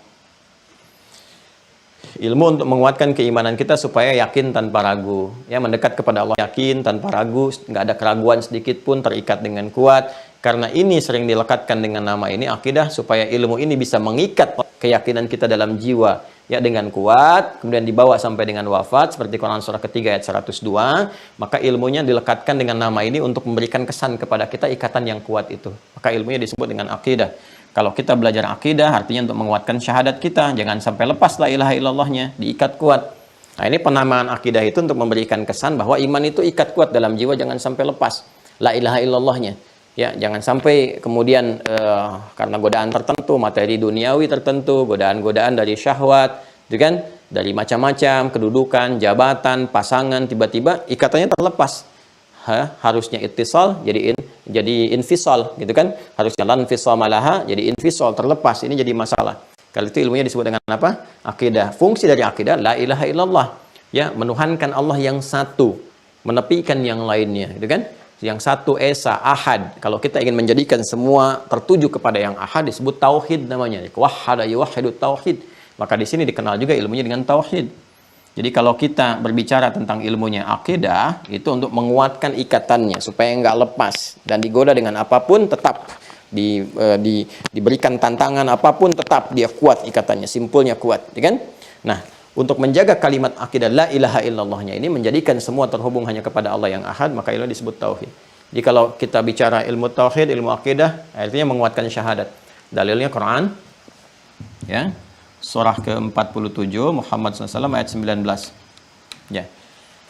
A: untuk menguatkan keimanan kita supaya yakin tanpa ragu, ya, mendekat kepada Allah yakin tanpa ragu, nggak ada keraguan sedikit pun, terikat dengan kuat. Karena ini sering dilekatkan dengan nama ini akidah, supaya ilmu ini bisa mengikat keyakinan kita dalam jiwa ya dengan kuat, kemudian dibawa sampai dengan wafat, seperti Quran surah ketiga ayat 102. Maka ilmunya dilekatkan dengan nama ini untuk memberikan kesan kepada kita ikatan yang kuat itu. Maka ilmunya disebut dengan akidah. Kalau kita belajar akidah, artinya untuk menguatkan syahadat kita, jangan sampai lepas la ilaha illallahnya, diikat kuat. Nah, ini penamaan akidah itu untuk memberikan kesan bahwa iman itu ikat kuat dalam jiwa, jangan sampai lepas la ilaha illallahnya. Ya, jangan sampai kemudian karena godaan tertentu, materi duniawi tertentu, godaan-godaan dari syahwat, itu kan, dari macam-macam, kedudukan, jabatan, pasangan, tiba-tiba ikatannya terlepas. Harusnya ittisal jadi infisal, gitu kan? Harusnya lan fisal malaha jadi infisal, terlepas. Ini jadi masalah. Kalau itu ilmunya disebut dengan apa? Akidah. Fungsi dari akidah la ilaha illallah. Ya, menuhankan Allah yang satu, menepikan yang lainnya, gitu kan?
B: yang satu esa, ahad. Kalau kita ingin menjadikan semua tertuju kepada yang ahad, disebut tauhid namanya. Wahhada yuwahhidu tauhid. Maka di sini dikenal juga ilmunya dengan tauhid. Jadi kalau kita berbicara tentang ilmunya akidah, itu untuk menguatkan ikatannya supaya nggak lepas dan digoda dengan apapun tetap diberikan tantangan apapun tetap dia kuat ikatannya, simpulnya kuat, ya kan? Nah, untuk menjaga kalimat akidah la ilaha illallahnya ini menjadikan semua terhubung hanya kepada Allah yang ahad, maka itu disebut tauhid. Jadi kalau kita bicara ilmu tauhid, ilmu akidah, artinya menguatkan syahadat. Dalilnya Quran, ya, surah ke-47 Muhammad SAW ayat 19. Ya.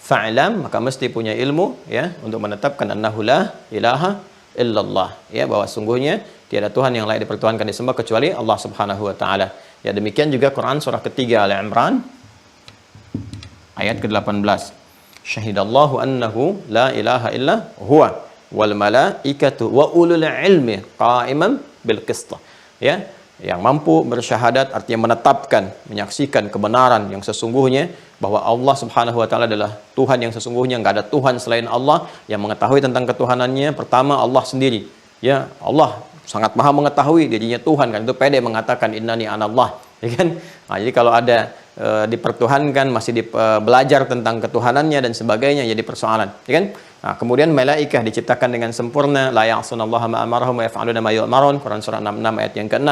B: Fa'lam, maka mesti punya ilmu, ya, untuk menetapkan annahu la ilaha illallah, ya, bahwa sungguhnya tiada Tuhan yang layak dipertuhankan disembah kecuali Allah Subhanahu wa taala. Ya, demikian juga Quran surah ketiga Al-Imran ayat ke-18. Syahidallahu annahu la ilaha illa huwa wal malaikatu wa ulul ilmi qa'iman bil qist. Ya, yang mampu bersyahadat artinya menetapkan, menyaksikan kebenaran yang sesungguhnya bahwa Allah Subhanahu wa taala adalah Tuhan yang sesungguhnya, enggak ada Tuhan selain Allah. Yang mengetahui tentang ketuhanannya pertama Allah sendiri. Ya, Allah sangat maha mengetahui dirinya Tuhan, kan itu pede mengatakan innani anallah, ya kan? Nah, jadi kalau ada dipertuhankan masih belajar tentang ketuhanannya dan sebagainya jadi persoalan, ya kan? Nah, kemudian malaikah diciptakan dengan sempurna, la ya'sunallaha ma amarahum wa yaf'aluna ma yu'marun, Quran surah 66 ayat yang ke-6.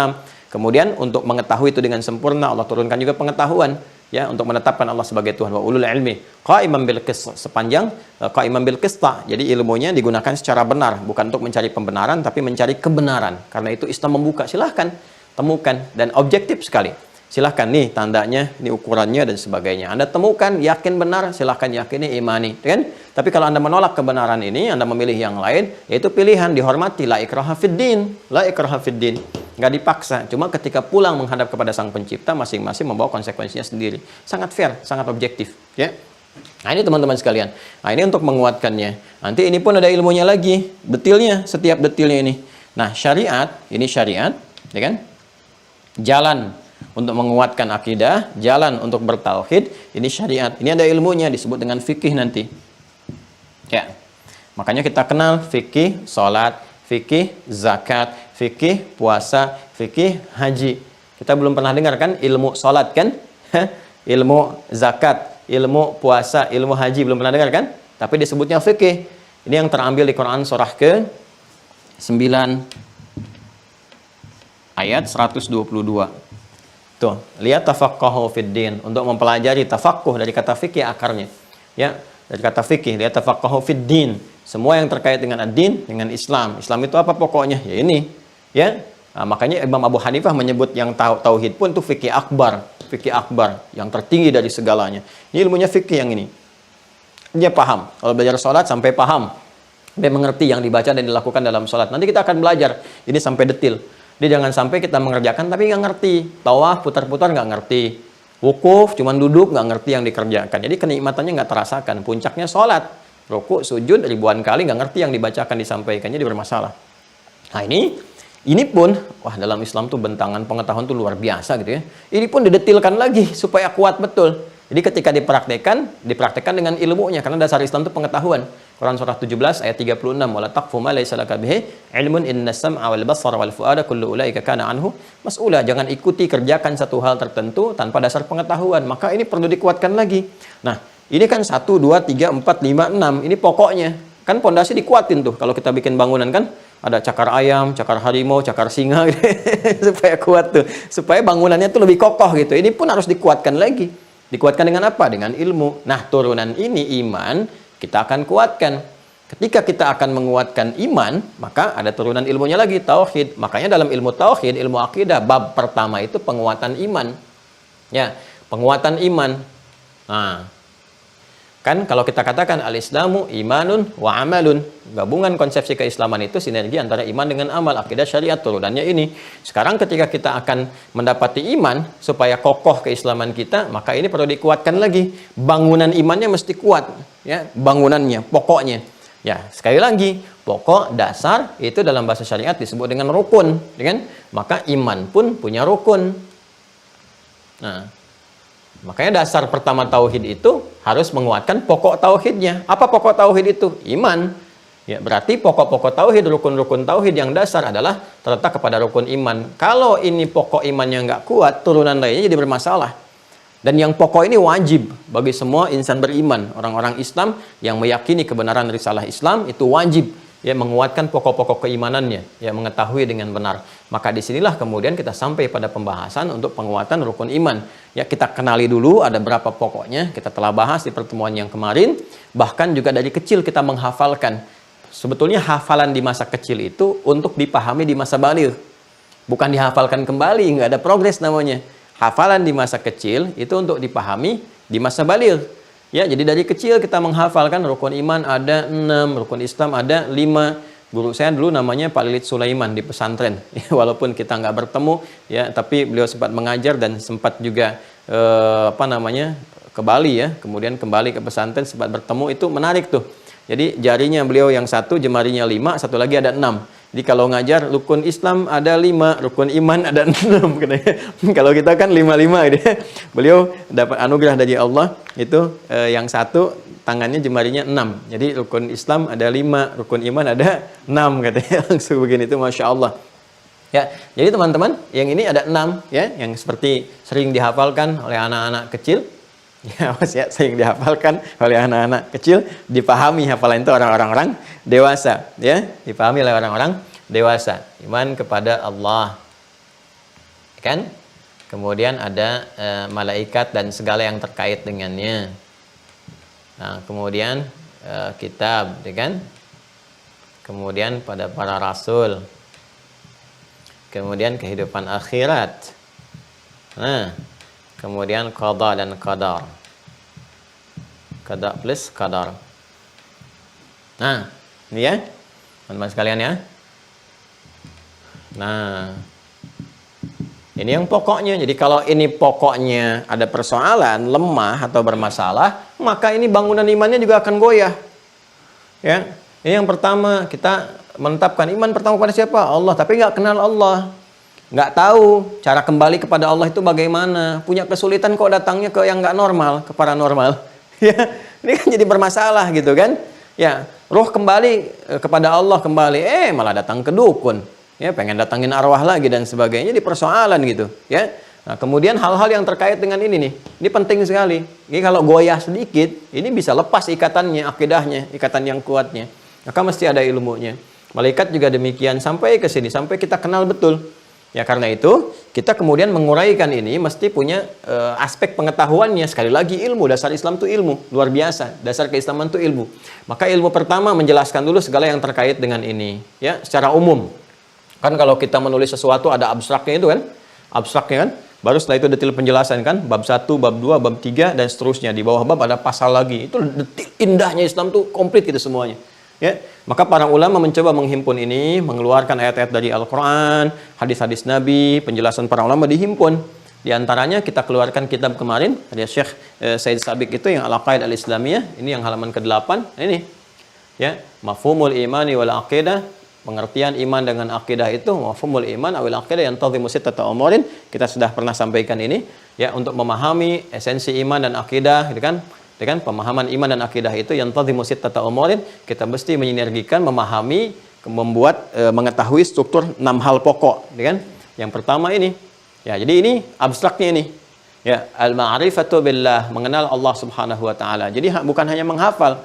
B: Kemudian untuk mengetahui itu dengan sempurna Allah turunkan juga pengetahuan, ya, untuk menetapkan Allah sebagai Tuhan. Wa ulul ilmi qa'iman bil qist, sepanjang qa'iman bil qist. Jadi ilmunya digunakan secara benar, bukan untuk mencari pembenaran tapi mencari kebenaran. Karena itu Islam membuka, silahkan temukan, dan objektif sekali. Silahkan nih tandanya, ini ukurannya dan sebagainya. Anda temukan, yakin benar, silahkan yakini, imani, kan? Tapi kalau Anda menolak kebenaran ini, Anda memilih yang lain, yaitu pilihan, dihormati. La ikraha fid din, la ikraha fid din. Nggak dipaksa. Cuma ketika pulang menghadap kepada Sang Pencipta, masing-masing membawa konsekuensinya sendiri. Sangat fair, sangat objektif, ya. Nah, ini teman-teman sekalian. Nah, ini untuk menguatkannya. Nanti ini pun ada ilmunya lagi, detilnya, setiap detilnya ini. Nah, syariat, ini syariat, ya kan? Jalan untuk menguatkan akidah, jalan untuk bertauhid, ini syariat. Ini ada ilmunya, disebut dengan fikih nanti. Ya. Makanya kita kenal fikih salat, fikih zakat, fikih puasa, fikih haji. Kita belum pernah dengar kan ilmu salat kan? Ilmu zakat, ilmu puasa, ilmu haji belum pernah dengar kan? Tapi disebutnya fikih. Ini yang terambil di Quran surah ke-9 ayat 122. Tuh, lihat tafaqquhu fid din, untuk mempelajari tafaqquh dari kata fikih akarnya. Ya, dari kata fikih, lihat tafaqquhu fid din. Semua yang terkait dengan ad-din, dengan Islam. Islam itu apa pokoknya? Ya ini, ya. Nah, makanya Imam Abu Hanifah menyebut yang tauhid pun itu fikih akbar yang tertinggi dari segalanya. Ini ilmunya fikih yang ini. Dia paham. Kalau belajar sholat sampai paham. Dia mengerti yang dibaca dan dilakukan dalam sholat. Nanti kita akan belajar ini sampai detil. Jadi jangan sampai kita mengerjakan tapi nggak ngerti. Tawaf putar-putar nggak ngerti. Wukuf cuman duduk nggak ngerti yang dikerjakan. Jadi kenikmatannya nggak terasakan. Puncaknya sholat. Rukuk, sujud ribuan kali nggak ngerti yang dibacakan disampaikannya, dia bermasalah. Nah ini pun, wah dalam Islam tuh bentangan pengetahuan tuh luar biasa gitu ya. Ini pun didetilkan lagi supaya kuat betul. Jadi ketika dipraktekkan dengan ilmunya, karena dasar Islam itu pengetahuan. Quran surah 17 ayat 36, wala taqfu ma laysa laka bihi ilmun innas sam'a wal basara wal fuada kullu ulaika kana anhu mas'ula. Jangan ikuti kerjakan satu hal tertentu tanpa dasar pengetahuan, maka ini perlu dikuatkan lagi. Nah, ini kan 1 2 3 4 5 6, ini pokoknya. Kan pondasi dikuatin tuh kalau kita bikin bangunan kan. Ada cakar ayam, cakar harimau, cakar singa gitu. Supaya kuat tuh, supaya bangunannya tuh lebih kokoh gitu. Ini pun harus dikuatkan lagi. Dikuatkan dengan apa? Dengan ilmu. Nah, turunan ini iman kita akan kuatkan. Ketika kita akan menguatkan iman, maka ada turunan ilmunya lagi, tauhid. Makanya dalam ilmu tauhid, ilmu akidah, bab pertama itu penguatan iman. Ya, penguatan iman. Nah, kan kalau kita katakan al-islamu imanun wa amalun, gabungan konsepsi keislaman itu sinergi antara iman dengan amal, akidah syariat, turunannya ini. Sekarang ketika kita akan mendapati iman supaya kokoh keislaman kita, maka ini perlu dikuatkan lagi. Bangunan imannya mesti kuat, ya, bangunannya, pokoknya. Ya, sekali lagi, pokok dasar itu dalam bahasa syariat disebut dengan rukun, ya kan? Maka iman pun punya rukun. Nah, makanya dasar pertama tauhid itu harus menguatkan pokok tauhidnya. Apa pokok tauhid itu? Iman. Ya, berarti pokok-pokok tauhid, rukun-rukun tauhid yang dasar adalah terletak kepada rukun iman. Kalau ini pokok imannya nggak kuat, turunan lainnya jadi bermasalah. Dan yang pokok ini wajib bagi semua insan beriman. Orang-orang Islam yang meyakini kebenaran risalah Islam itu wajib ya menguatkan pokok-pokok keimanannya, ya mengetahui dengan benar. Maka disinilah kemudian kita sampai pada pembahasan untuk penguatan rukun iman. Ya, kita kenali dulu ada berapa pokoknya, kita telah bahas di pertemuan yang kemarin. Bahkan juga dari kecil kita menghafalkan. Sebetulnya hafalan di masa kecil itu untuk dipahami di masa baligh. Bukan dihafalkan kembali, nggak ada progres namanya. Hafalan di masa kecil itu untuk dipahami di masa baligh. Ya, jadi dari kecil kita menghafalkan rukun iman ada 6, rukun Islam ada 5. Guru saya dulu namanya Pak Lilit Sulaiman di pesantren. Ya, walaupun kita nggak bertemu, ya, tapi beliau sempat mengajar dan sempat juga ke Bali ya. Kemudian kembali ke pesantren sempat bertemu, itu menarik tuh. Jadi jarinya beliau yang satu, jemarinya 5, satu lagi ada 6. Jadi kalau ngajar rukun Islam ada 5, rukun iman ada 6 katanya. Kalau kita kan 5-5 gitu ya. Beliau dapat anugerah dari Allah itu yang satu tangannya jemarinya 6. Jadi rukun Islam ada 5, rukun iman ada 6 katanya. Langsung begini itu Masya Allah. Ya, jadi teman-teman, yang ini ada 6 ya, yang seperti sering dihafalkan oleh anak-anak kecil. Ya, sering dihafalkan oleh anak-anak kecil, dipahami hafalan itu orang-orang dewasa, ya, dipahami oleh orang-orang dewasa. Iman kepada Allah, kan? Kemudian ada malaikat dan segala yang terkait dengannya. Nah, kemudian kitab, ya kan? Kemudian pada para rasul. Kemudian kehidupan akhirat. Nah, kemudian qada dan qadar. Qada plus qadar. Nah, ini ya, teman-teman sekalian ya. Nah, ini yang pokoknya. Jadi kalau ini pokoknya ada persoalan, lemah atau bermasalah, maka ini bangunan imannya juga akan goyah. Ya, ini yang pertama, kita menetapkan iman pertama kepada siapa? Allah, tapi nggak kenal Allah. Nggak tahu cara kembali kepada Allah itu bagaimana, punya kesulitan kok datangnya ke yang nggak normal, ke paranormal. Ya, ini kan jadi bermasalah gitu kan? Ya, roh kembali kepada Allah kembali, malah datang ke dukun. Ya, pengen datangin arwah lagi dan sebagainya, di persoalan gitu. Ya, nah kemudian hal-hal yang terkait dengan ini nih, ini penting sekali. Ini kalau goyah sedikit, ini bisa lepas ikatannya, akidahnya, ikatan yang kuatnya. Maka mesti ada ilmunya. Malaikat juga demikian sampai ke sini, sampai kita kenal betul. Ya, karena itu kita kemudian menguraikan ini mesti punya aspek pengetahuannya. Sekali lagi ilmu, dasar Islam itu ilmu, luar biasa. Dasar keislaman itu ilmu. Maka ilmu pertama menjelaskan dulu segala yang terkait dengan ini, ya, secara umum. Kan kalau kita menulis sesuatu ada abstraknya itu kan? Abstraknya kan? Baru setelah itu detail penjelasan kan? Bab 1, bab 2, bab 3 dan seterusnya. Di bawah bab ada pasal lagi. Itu detail indahnya Islam tuh komplit gitu semuanya. Ya, maka para ulama mencoba menghimpun ini, mengeluarkan ayat-ayat dari Al-Quran, hadis-hadis Nabi, penjelasan para ulama dihimpun. Di antaranya kita keluarkan kitab kemarin, ada Syekh Said Sabiq itu yang Al-Aqaid Al-Islamiyah, ini yang halaman ke-8, ini. Ya, mafhumul imani wal aqidah, pengertian iman dengan akidah itu, mafhumul iman awil aqidah yantazimu sittata umurin, kita sudah pernah sampaikan ini, ya, untuk memahami esensi iman dan akidah, gitu kan? Dengan pemahaman iman dan akidah itu yang tazimu sittata umurin, kita mesti menyinergikan, memahami, membuat, mengetahui struktur 6 hal pokok, kan? Yang pertama ini, ya, jadi ini abstraknya ini, ya, al-ma'rifatu billah, mengenal Allah Subhanahu wa taala. Jadi bukan hanya menghafal,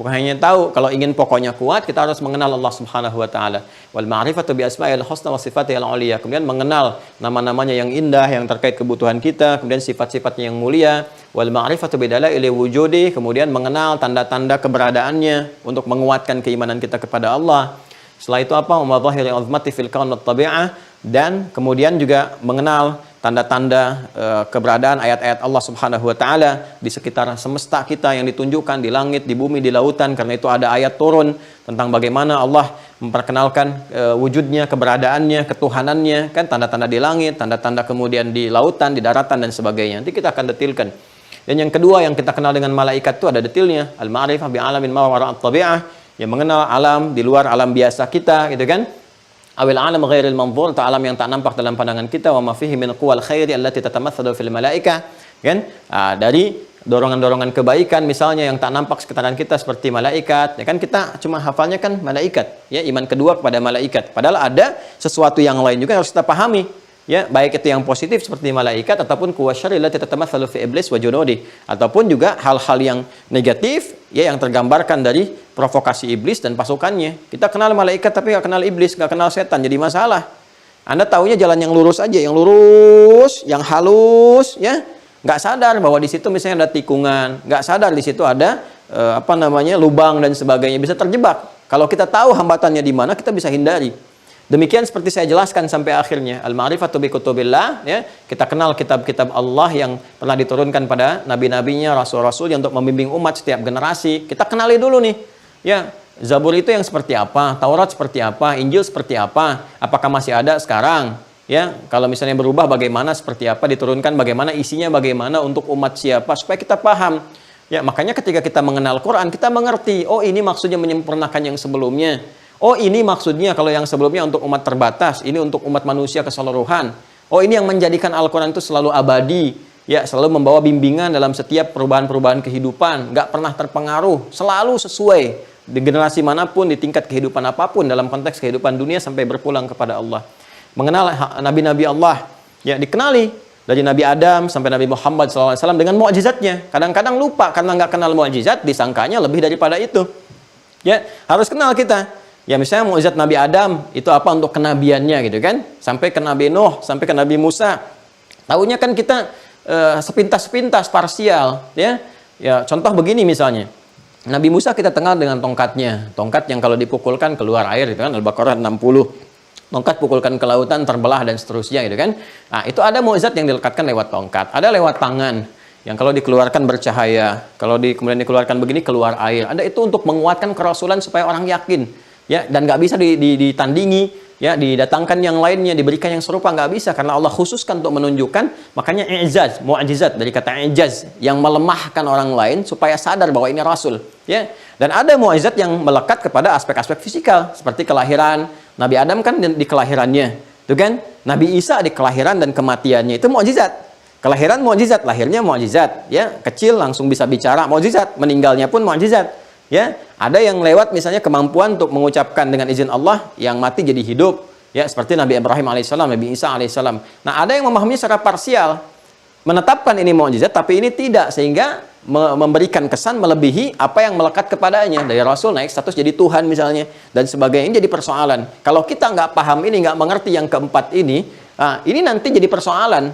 B: bukan hanya tahu. Kalau ingin pokoknya kuat, kita harus mengenal Allah Subhanahu wa taala. Wal ma'rifatu bi asma'il husna wa sifatihil 'uliyah. Kemudian mengenal nama-namanya yang indah yang terkait kebutuhan kita, kemudian sifat-sifatnya yang mulia. Wal ma'rifatu bi dalaili wujudi, kemudian mengenal tanda-tanda keberadaannya untuk menguatkan keimanan kita kepada Allah. Setelah itu apa? Madhahiril 'azmati fil kaun wat tabi'ah, dan kemudian juga mengenal tanda-tanda keberadaan ayat-ayat Allah Subhanahu wa taala di sekitar semesta kita yang ditunjukkan di langit, di bumi, di lautan. Karena itu ada ayat turun tentang bagaimana Allah memperkenalkan wujudnya, keberadaannya, ketuhanannya, kan, tanda-tanda di langit, tanda-tanda kemudian di lautan, di daratan dan sebagainya. Nanti kita akan detilkan. Dan yang kedua yang kita kenal dengan malaikat itu ada detilnya, al-ma'rifah bi alamin ma wara'at tabi'ah, yang mengenal alam di luar alam biasa kita, gitu kan? Awil alam ghairil manzur, atau alam yang tak nampak dalam pandangan kita, wa ma fihi min quwal khairi allati tatamatsalu fil malaika, kan? Dari dorongan-dorongan kebaikan misalnya yang tak nampak sekitaran kita seperti malaikat, ya kan kita cuma hafalnya kan malaikat, ya iman kedua kepada malaikat. Padahal ada sesuatu yang lain juga yang harus kita pahami, ya baik itu yang positif seperti malaikat ataupun kuwasyaril lati tatamatsalu fi iblis wa junudi, ataupun juga hal-hal yang negatif ya yang tergambarkan dari provokasi iblis dan pasukannya. Kita kenal malaikat tapi nggak kenal iblis, nggak kenal setan, jadi masalah. Anda taunya jalan yang lurus aja, yang lurus, yang halus, ya. Nggak sadar bahwa di situ misalnya ada tikungan, nggak sadar di situ ada lubang dan sebagainya, bisa terjebak. Kalau kita tahu hambatannya di mana, kita bisa hindari. Demikian seperti saya jelaskan sampai akhirnya al-ma'rifatu bi kutubillah, ya. Kita kenal kitab-kitab Allah yang pernah diturunkan pada nabi-nabinya, rasul-rasul yang untuk membimbing umat setiap generasi. Kita kenali dulu nih, ya. Zabur itu yang seperti apa, Taurat seperti apa, Injil seperti apa, apakah masih ada sekarang? Ya, kalau misalnya berubah bagaimana, seperti apa, diturunkan bagaimana, isinya bagaimana, untuk umat siapa, supaya kita paham. Ya, makanya ketika kita mengenal Quran, kita mengerti, oh ini maksudnya menyempurnakan yang sebelumnya. Oh ini maksudnya kalau yang sebelumnya untuk umat terbatas, ini untuk umat manusia keseluruhan. Oh ini yang menjadikan Al-Quran itu selalu abadi, ya selalu membawa bimbingan dalam setiap perubahan-perubahan kehidupan, nggak pernah terpengaruh, selalu sesuai di generasi manapun, di tingkat kehidupan apapun, dalam konteks kehidupan dunia sampai berpulang kepada Allah. Mengenal nabi-nabi Allah, ya dikenali dari Nabi Adam sampai Nabi Muhammad SAW dengan mukjizatnya. Kadang-kadang lupa karena nggak kenal mukjizat, disangkanya lebih daripada itu. Ya harus kenal kita. Ya misalnya mukjizat Nabi Adam itu apa untuk kenabiannya gitu kan, sampai ke Nabi Nuh, sampai ke Nabi Musa. Tahunya kan kita sepintas-sepintas parsial, ya. Ya contoh begini misalnya. Nabi Musa kita kenal dengan tongkatnya, tongkat yang kalau dipukulkan keluar air itu kan, Al-Baqarah 60. Tongkat pukulkan ke lautan terbelah dan seterusnya gitu kan. Nah, itu ada mukjizat yang dilekatkan lewat tongkat, ada lewat tangan yang kalau dikeluarkan bercahaya, kalau kemudian dikeluarkan begini keluar air. Ada itu untuk menguatkan kerasulan supaya orang yakin, ya, dan nggak bisa ditandingi, ya, didatangkan yang lainnya, diberikan yang serupa, nggak bisa karena Allah khususkan untuk menunjukkan. Makanya i'jaz, mukjizat dari kata i'jaz yang melemahkan orang lain supaya sadar bahwa ini rasul, ya. Dan ada mukjizat yang melekat kepada aspek-aspek fisikal seperti kelahiran. Nabi Adam kan di kelahirannya, itu kan? Nabi Isa di kelahiran dan kematiannya, itu mukjizat. Kelahiran mukjizat, lahirnya mukjizat, ya. Kecil langsung bisa bicara, mukjizat. Meninggalnya pun mukjizat, ya. Ada yang lewat misalnya kemampuan untuk mengucapkan dengan izin Allah yang mati jadi hidup, ya, seperti Nabi Ibrahim alaihissalam, Nabi Isa alaihissalam. Nah, ada yang memahaminya secara parsial, menetapkan ini mukjizat tapi ini tidak, sehingga memberikan kesan melebihi apa yang melekat kepadanya. Dari Rasul naik status jadi Tuhan misalnya dan sebagainya, jadi persoalan. Kalau kita nggak paham ini, nggak mengerti yang keempat ini, nah, ini nanti jadi persoalan.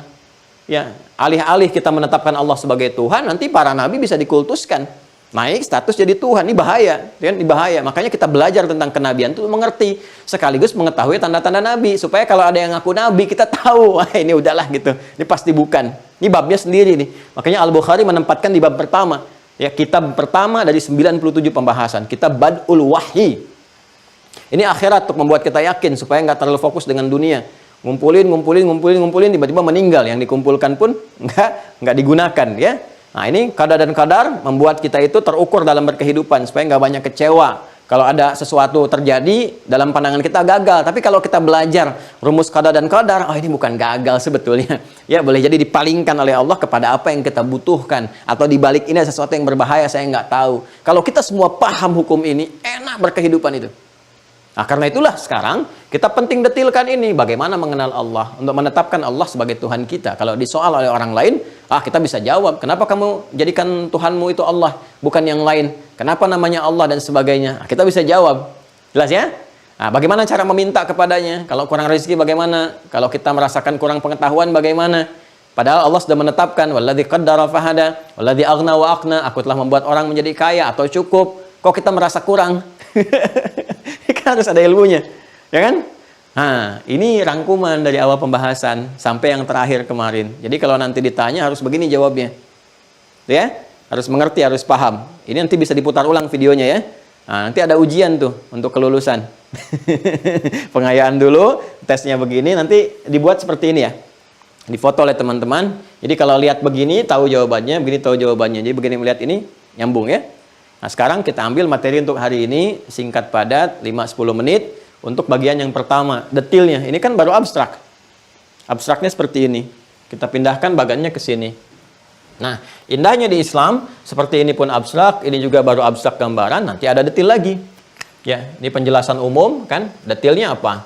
B: Ya, alih-alih kita menetapkan Allah sebagai Tuhan, nanti para nabi bisa dikultuskan, naik status jadi Tuhan. Ini bahaya, kan? Ini bahaya. Makanya kita belajar tentang kenabian itu mengerti, sekaligus mengetahui tanda-tanda nabi, supaya kalau ada yang ngaku nabi kita tahu, wah ini udahlah gitu, ini pasti bukan. Ini babnya sendiri nih. Makanya Al-Bukhari menempatkan di bab pertama, ya, kitab pertama dari 97 pembahasan, kitab Bad'ul Wahyi. Ini akhirat untuk membuat kita yakin supaya nggak terlalu fokus dengan dunia. Ngumpulin, tiba-tiba meninggal, yang dikumpulkan pun nggak digunakan, ya. Nah, ini qada dan qadar membuat kita itu terukur dalam berkehidupan supaya nggak banyak kecewa. Kalau ada sesuatu terjadi dalam pandangan kita gagal, tapi kalau kita belajar rumus qada dan qadar, oh ini bukan gagal sebetulnya. Ya, boleh jadi dipalingkan oleh Allah kepada apa yang kita butuhkan, atau dibalik ini ada sesuatu yang berbahaya saya nggak tahu. Kalau kita semua paham hukum ini, enak berkehidupan itu. Nah, karena itulah sekarang kita penting detilkan ini, bagaimana mengenal Allah, untuk menetapkan Allah sebagai Tuhan kita. Kalau disoal oleh orang lain, kita bisa jawab, kenapa kamu jadikan Tuhanmu itu Allah, bukan yang lain? Kenapa namanya Allah dan sebagainya? Kita bisa jawab. Jelas ya? Nah, bagaimana cara meminta kepadanya? Kalau kurang rezeki bagaimana? Kalau kita merasakan kurang pengetahuan bagaimana? Padahal Allah sudah menetapkan, walladzi qaddara fahada, walladzi aghna wa aqna, aku telah membuat orang menjadi kaya atau cukup. Kok kita merasa kurang? Kan harus ada ilmunya, ya kan? Nah, ini rangkuman dari awal pembahasan sampai yang terakhir kemarin. Jadi kalau nanti ditanya harus begini jawabnya, ya, harus mengerti, harus paham. Ini nanti bisa diputar ulang videonya, ya. Nah, nanti ada ujian tuh untuk kelulusan. Pengayaan dulu, tesnya begini, nanti dibuat seperti ini ya, difoto oleh teman-teman. Jadi kalau lihat begini tahu jawabannya, begini tahu jawabannya. Jadi begini melihat ini nyambung, ya. Nah, sekarang kita ambil materi untuk hari ini, singkat padat, 5-10 menit, untuk bagian yang pertama, detilnya. Ini kan baru abstrak. Abstraknya seperti ini. Kita pindahkan bagannya ke sini. Nah, indahnya di Islam, seperti ini pun abstrak, ini juga baru abstrak gambaran, nanti ada detil lagi. Ya, ini penjelasan umum kan, detilnya apa?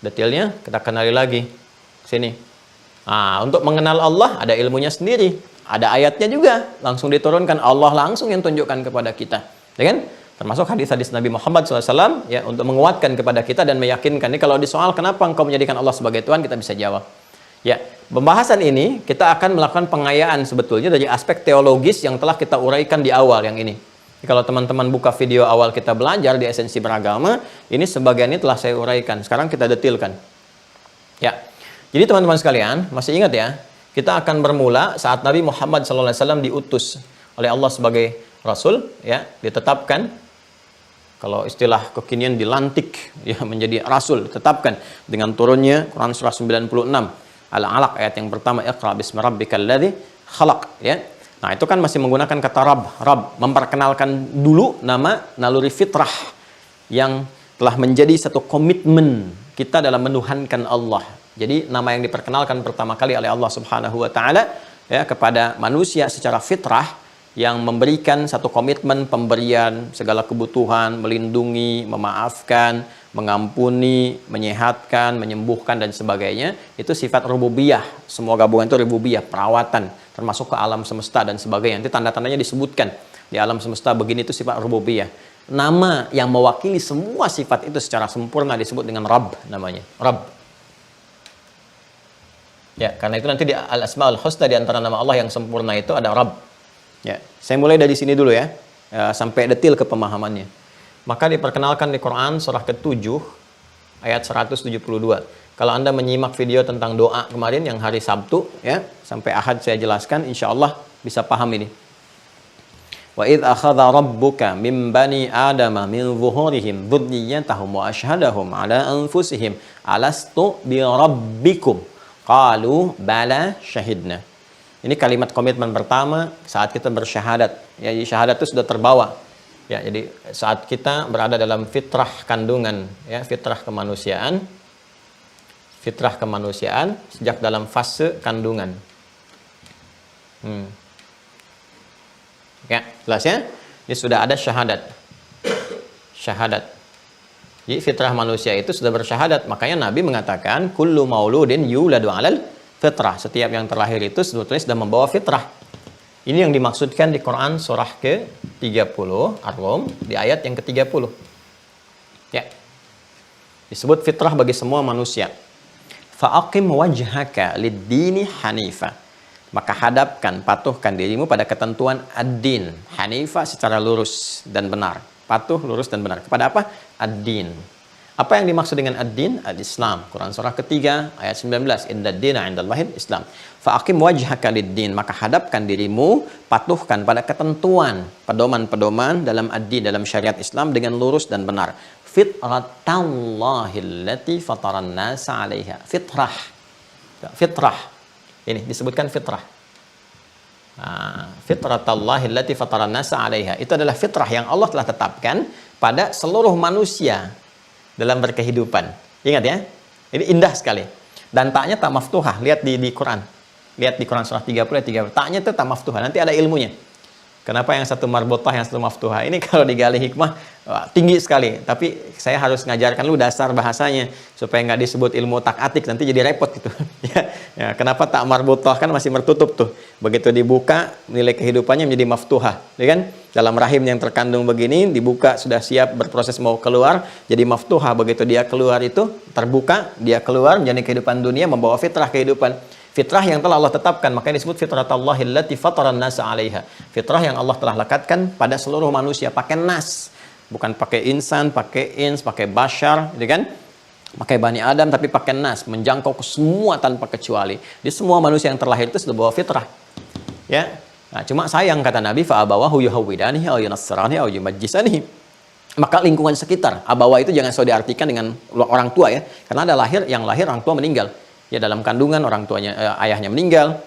B: Detilnya kita kenali lagi. Sini. Nah, untuk mengenal Allah ada ilmunya sendiri, ada ayatnya juga, langsung diturunkan Allah langsung yang tunjukkan kepada kita. Ya kan? Termasuk hadis-hadis Nabi Muhammad SAW ya, untuk menguatkan kepada kita dan meyakinkan. Ini kalau disoal kenapa engkau menjadikan Allah sebagai Tuhan, kita bisa jawab. Ya, pembahasan ini kita akan melakukan pengayaan sebetulnya dari aspek teologis yang telah kita uraikan di awal yang ini. Kalau teman-teman buka video awal kita belajar di esensi beragama, ini sebagian ini telah saya uraikan. Sekarang kita detilkan. Ya, jadi teman-teman sekalian, masih ingat ya, kita akan bermula saat Nabi Muhammad SAW diutus oleh Allah sebagai Rasul, ya, ditetapkan. Kalau istilah kekinian dilantik ya menjadi Rasul, ditetapkan dengan turunnya Quran surah 96. Al-Alaq ayat yang pertama, Iqra bismi rabbikal ladzi khalaq, ya. Nah, itu kan masih menggunakan kata Rabb, memperkenalkan dulu nama naluri fitrah yang telah menjadi satu komitmen kita dalam menuhankan Allah. Jadi nama yang diperkenalkan pertama kali oleh Allah Subhanahu wa taala ya kepada manusia secara fitrah yang memberikan satu komitmen pemberian segala kebutuhan, melindungi, memaafkan, mengampuni, menyehatkan, menyembuhkan dan sebagainya, itu sifat rububiyah. Semua gabungan itu rububiyah, perawatan, termasuk ke alam semesta dan sebagainya. Nanti tanda-tandanya disebutkan di alam semesta begini, itu sifat rububiyah. Nama yang mewakili semua sifat itu secara sempurna disebut dengan Rabb namanya. Rabb. Ya, karena itu nanti di Al-Asmaul Husna di antara nama Allah yang sempurna itu ada Rabb. Ya, saya mulai dari sini dulu ya, sampai detil ke pemahamannya. Maka diperkenalkan di Quran surah ke-7 ayat 172. Kalau Anda menyimak video tentang doa kemarin yang hari Sabtu ya, sampai Ahad saya jelaskan, insya Allah bisa paham ini. Wa idh akhadha rabbuka min bani adama min zuhurihim dzurriyyatahum wa ashhadahum ala anfusihim alastu bi rabbikum qalu bala syahidna. Ini kalimat komitmen pertama saat kita bersyahadat. Ya, jadi syahadat itu sudah terbawa. Ya, jadi saat kita berada dalam fitrah kandungan, ya, fitrah kemanusiaan sejak dalam fase kandungan. Ya, jelas ya? Ini sudah ada syahadat. Jadi fitrah manusia itu sudah bersyahadat. Makanya Nabi mengatakan kullu mauludin yuladu 'alal fitrah. Setiap yang terlahir itu sebetulnya sudah membawa fitrah. Ini yang dimaksudkan di Quran surah ke-30 Ar-Rum di ayat yang ke-30. Ya. Disebut fitrah bagi semua manusia. Fa'aqim wajhaka lid-dini hanifa. Maka hadapkan, patuhkan dirimu pada ketentuan ad-din. Hanifa secara lurus dan benar. Patuh, lurus dan benar. Kepada apa? Ad-din. Apa yang dimaksud dengan ad-din? Al-Islam. Quran surah ketiga ayat 19. Inna ad-dina 'indallahil Islam. Fa'aqim wajhaka lid-din. Maka hadapkan dirimu, patuhkan pada ketentuan, pedoman-pedoman dalam ad-din, dalam syariat Islam dengan lurus dan benar. Fitratallahi allati fataran nasa 'alaiha. Fitrah. Ini disebutkan fitrah. Fitratallahi allati fataran nasa 'alaiha. Itu adalah fitrah yang Allah telah tetapkan pada seluruh manusia dalam berkehidupan. Ingat ya, ini indah sekali. Dan taknya tak maftuhah. Lihat di Quran. Lihat di Quran surah 30 ayat 30. Taknya itu tak maftuhah. Nanti ada ilmunya. Kenapa yang satu marbotah, yang satu maftuhah? Ini kalau digali hikmah tinggi sekali. Tapi saya harus ngajarkan lu dasar bahasanya supaya nggak disebut ilmu tak-atik, nanti jadi repot gitu. Ya, kenapa tak marbotah, kan masih tertutup tuh. Begitu dibuka, nilai kehidupannya menjadi maftuhah, ya kan? Dalam rahim yang terkandung begini, dibuka sudah siap berproses mau keluar, jadi maftuhah. Begitu dia keluar itu terbuka, dia keluar menjadi kehidupan dunia, membawa fitrah kehidupan. Fitrah yang telah Allah tetapkan, makanya disebut fitratallahi allati fataran nasa 'alaiha. Fitrah yang Allah telah lekatkan pada seluruh manusia, pakai nas. Bukan pakai insan, pakai ins, pakai bashar, gitu kan? Pakai Bani Adam, tapi pakai nas, menjangkau ke semua tanpa kecuali. Di semua manusia yang terlahir itu sudah bawa fitrah. Ya. Nah, cuma sayang kata Nabi, fa abawahu yuhawwidanihi aw yunassiranihi aw yumajjisanihi. Maka lingkungan sekitar, abawa itu jangan selalu diartikan dengan orang tua ya. Karena ada yang lahir orang tua meninggal. Ya, dalam kandungan orang tuanya, ayahnya meninggal,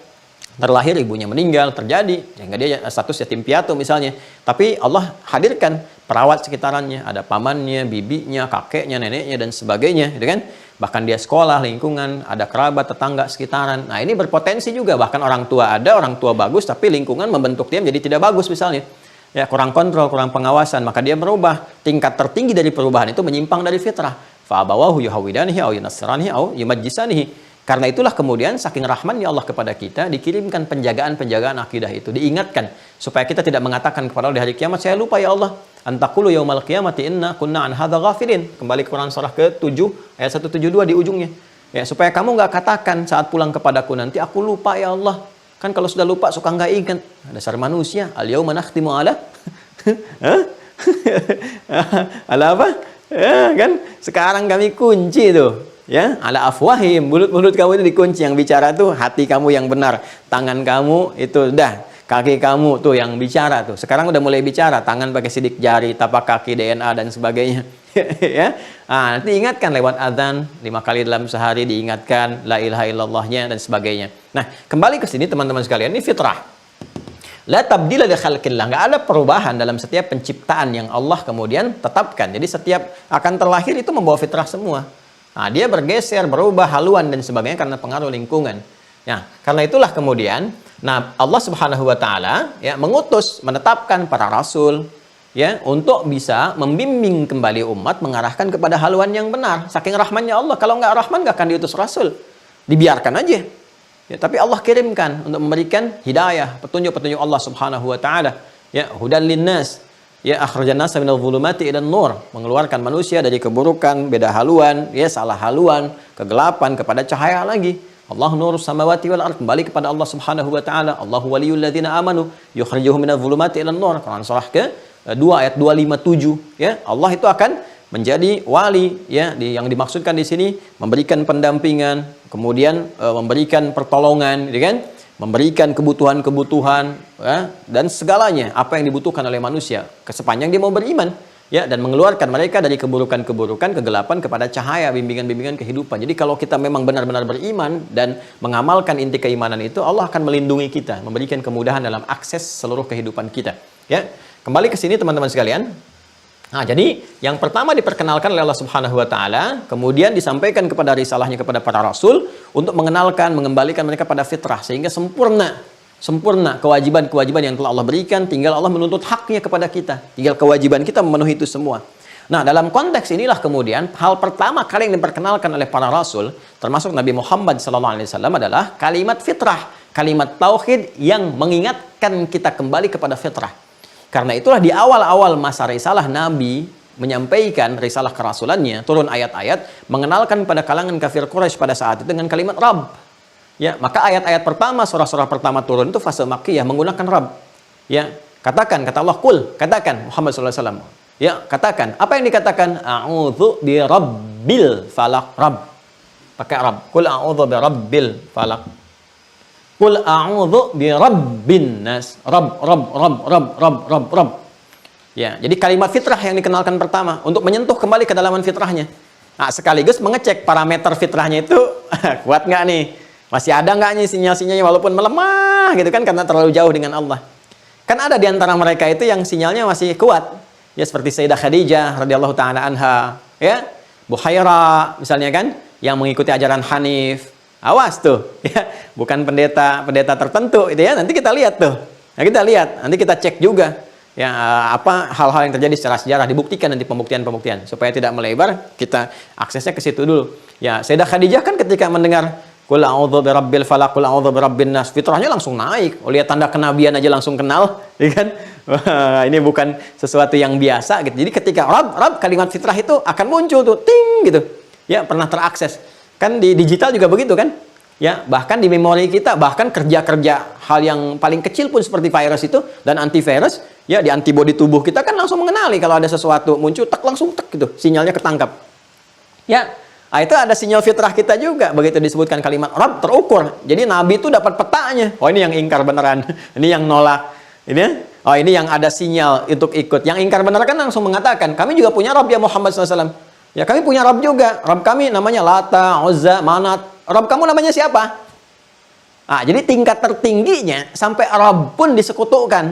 B: terlahir ibunya meninggal, terjadi sehingga dia status yatim piatu misalnya. Tapi Allah hadirkan perawat sekitarannya, ada pamannya, bibinya, kakeknya, neneknya dan sebagainya, gitu kan? bahkan dia sekolah, lingkungan, ada kerabat, tetangga, sekitaran. Nah, ini berpotensi juga, bahkan orang tua ada, orang tua bagus, tapi lingkungan membentuk dia menjadi tidak bagus misalnya. Ya, kurang kontrol, kurang pengawasan, maka dia berubah. Tingkat tertinggi dari perubahan itu menyimpang dari fitrah. Fa'abawahu yuhawidanihi au yunassiranihi au yumajjisanihi. Karena itulah kemudian saking rahmannya Allah kepada kita, dikirimkan penjagaan-penjagaan akidah itu, diingatkan supaya kita tidak mengatakan kepada Allah di hari kiamat, saya lupa ya Allah, antakulu yaumal qiyamati inna kunna an hadza ghafilin. Kembali ke Quran surah ke-7 ayat 172 di ujungnya. Ya, supaya kamu nggak katakan saat pulang kepadaku nanti, aku lupa ya Allah. Kan kalau sudah lupa suka nggak ingat. Dasar manusia, al yauma nakhtimu ala ala apa? Ya, kan sekarang kami kunci tuh. Ya, ala afwahim, mulut-mulut kamu itu dikunci, yang bicara tuh hati kamu yang benar, tangan kamu itu udah, kaki kamu tuh yang bicara tuh. Sekarang udah mulai bicara, tangan pakai sidik jari, tapak kaki, DNA dan sebagainya. Ya. Nah, nanti ingatkan lewat azan 5 kali dalam sehari, diingatkan la ilaha illallahnya dan sebagainya. Nah, kembali ke sini teman-teman sekalian, ini fitrah. La tabdila li khalqillah, enggak ada perubahan dalam setiap penciptaan yang Allah kemudian tetapkan. Jadi setiap akan terlahir itu membawa fitrah semua. Nah, dia bergeser, berubah, haluan dan sebagainya karena pengaruh lingkungan. Ya, karena itulah kemudian, nah Allah Subhanahu wa taala ya mengutus, menetapkan para rasul ya untuk bisa membimbing kembali umat mengarahkan kepada haluan yang benar. Saking rahmannya Allah, kalau nggak rahman nggak akan diutus rasul. Dibiarkan aja. Ya, tapi Allah kirimkan untuk memberikan hidayah, petunjuk-petunjuk Allah Subhanahu wa taala. Ya, hudan linnas. Ya, akhrajan nasa minadh dhulumati ilan nur, mengeluarkan manusia dari keburukan, beda haluan, ya salah haluan, kegelapan kepada cahaya lagi. Allah nurus samawati wal ardh, kembali kepada Allah Subhanahu wa taala. Allahu waliyul ladzina amanu yukhrijuhum minadh dhulumati ilan nur. Quran surah ke-2 ayat 257, ya. Allah itu akan menjadi wali, ya, yang dimaksudkan di sini memberikan pendampingan, kemudian memberikan pertolongan, ya kan? Memberikan kebutuhan-kebutuhan ya, dan segalanya apa yang dibutuhkan oleh manusia sepanjang dia mau beriman ya, dan mengeluarkan mereka dari keburukan-keburukan, kegelapan kepada cahaya, bimbingan-bimbingan kehidupan. Jadi kalau kita memang benar-benar beriman dan mengamalkan inti keimanan itu, Allah akan melindungi kita, memberikan kemudahan dalam akses seluruh kehidupan kita ya. Kembali ke sini teman-teman sekalian. Nah, jadi yang pertama diperkenalkan oleh Allah Subhanahu wa taala, kemudian disampaikan kepada risalahnya kepada para rasul untuk mengenalkan, mengembalikan mereka pada fitrah sehingga sempurna kewajiban-kewajiban yang telah Allah berikan, tinggal Allah menuntut haknya kepada kita. Tinggal kewajiban kita memenuhi itu semua. Nah, dalam konteks inilah kemudian hal pertama kali yang diperkenalkan oleh para rasul, termasuk Nabi Muhammad SAW adalah kalimat fitrah, kalimat tauhid yang mengingatkan kita kembali kepada fitrah. Karena itulah di awal-awal masa risalah Nabi menyampaikan risalah kerasulannya, turun ayat-ayat mengenalkan pada kalangan kafir Quraisy pada saat itu dengan kalimat Rabb. Ya, maka ayat-ayat pertama, surah-surah pertama turun itu fase Makkiyah menggunakan Rabb. Ya, katakan, kata Allah, kul, katakan Muhammad SAW. Ya, katakan. Apa yang dikatakan? A'udzu bi rabbil falaq. Rabb. Pakai Rabb. Kul a'udzu bi rabbil falaq. Qul a'udzu bi rabbin nas. Rabb. Ya, jadi kalimat fitrah yang dikenalkan pertama untuk menyentuh kembali kedalaman fitrahnya. Nah, sekaligus mengecek parameter fitrahnya itu kuat nggak nih? Masih ada nggak nih sinyal-sinyalnya walaupun melemah gitu kan karena terlalu jauh dengan Allah. Kan ada di antara mereka itu yang sinyalnya masih kuat. Ya seperti Sayyidah Khadijah radhiyallahu taala anha, ya. Buhaira misalnya kan yang mengikuti ajaran Hanif. Awas tuh, ya, bukan pendeta tertentu, itu ya. Nanti kita lihat tuh, nah, nanti kita cek juga, ya apa hal-hal yang terjadi secara sejarah, dibuktikan nanti pembuktian supaya tidak melebar, kita aksesnya ke situ dulu. Ya, Sayyidah Khadijah kan ketika mendengar Qul a'udzu birabbil falaq, qul a'udzu birabbin nas, fitrahnya langsung naik. Lihat tanda kenabian aja langsung kenal, ya kan? Wah, ini bukan sesuatu yang biasa gitu. Jadi ketika Rabb kalimat fitrah itu akan muncul tuh, ting gitu, ya pernah terakses. Kan di digital juga begitu kan? Ya, bahkan di memori kita, bahkan kerja-kerja hal yang paling kecil pun seperti virus itu dan antivirus, ya di antibodi tubuh kita kan langsung mengenali kalau ada sesuatu muncul, langsung gitu, sinyalnya ketangkap. Ya, nah, itu ada sinyal fitrah kita juga, begitu disebutkan kalimat Rabb terukur. Jadi Nabi itu dapat petanya. Oh, ini yang ingkar beneran, ini yang nolak, ini, oh ini yang ada sinyal untuk ikut. Yang ingkar beneran kan langsung mengatakan, kami juga punya Rabb ya Muhammad SAW. Ya kami punya Rabb juga. Rabb kami namanya Lata, Uzza, Manat. Rabb kamu namanya siapa? Ah, jadi tingkat tertingginya sampai Rabb pun disekutukan.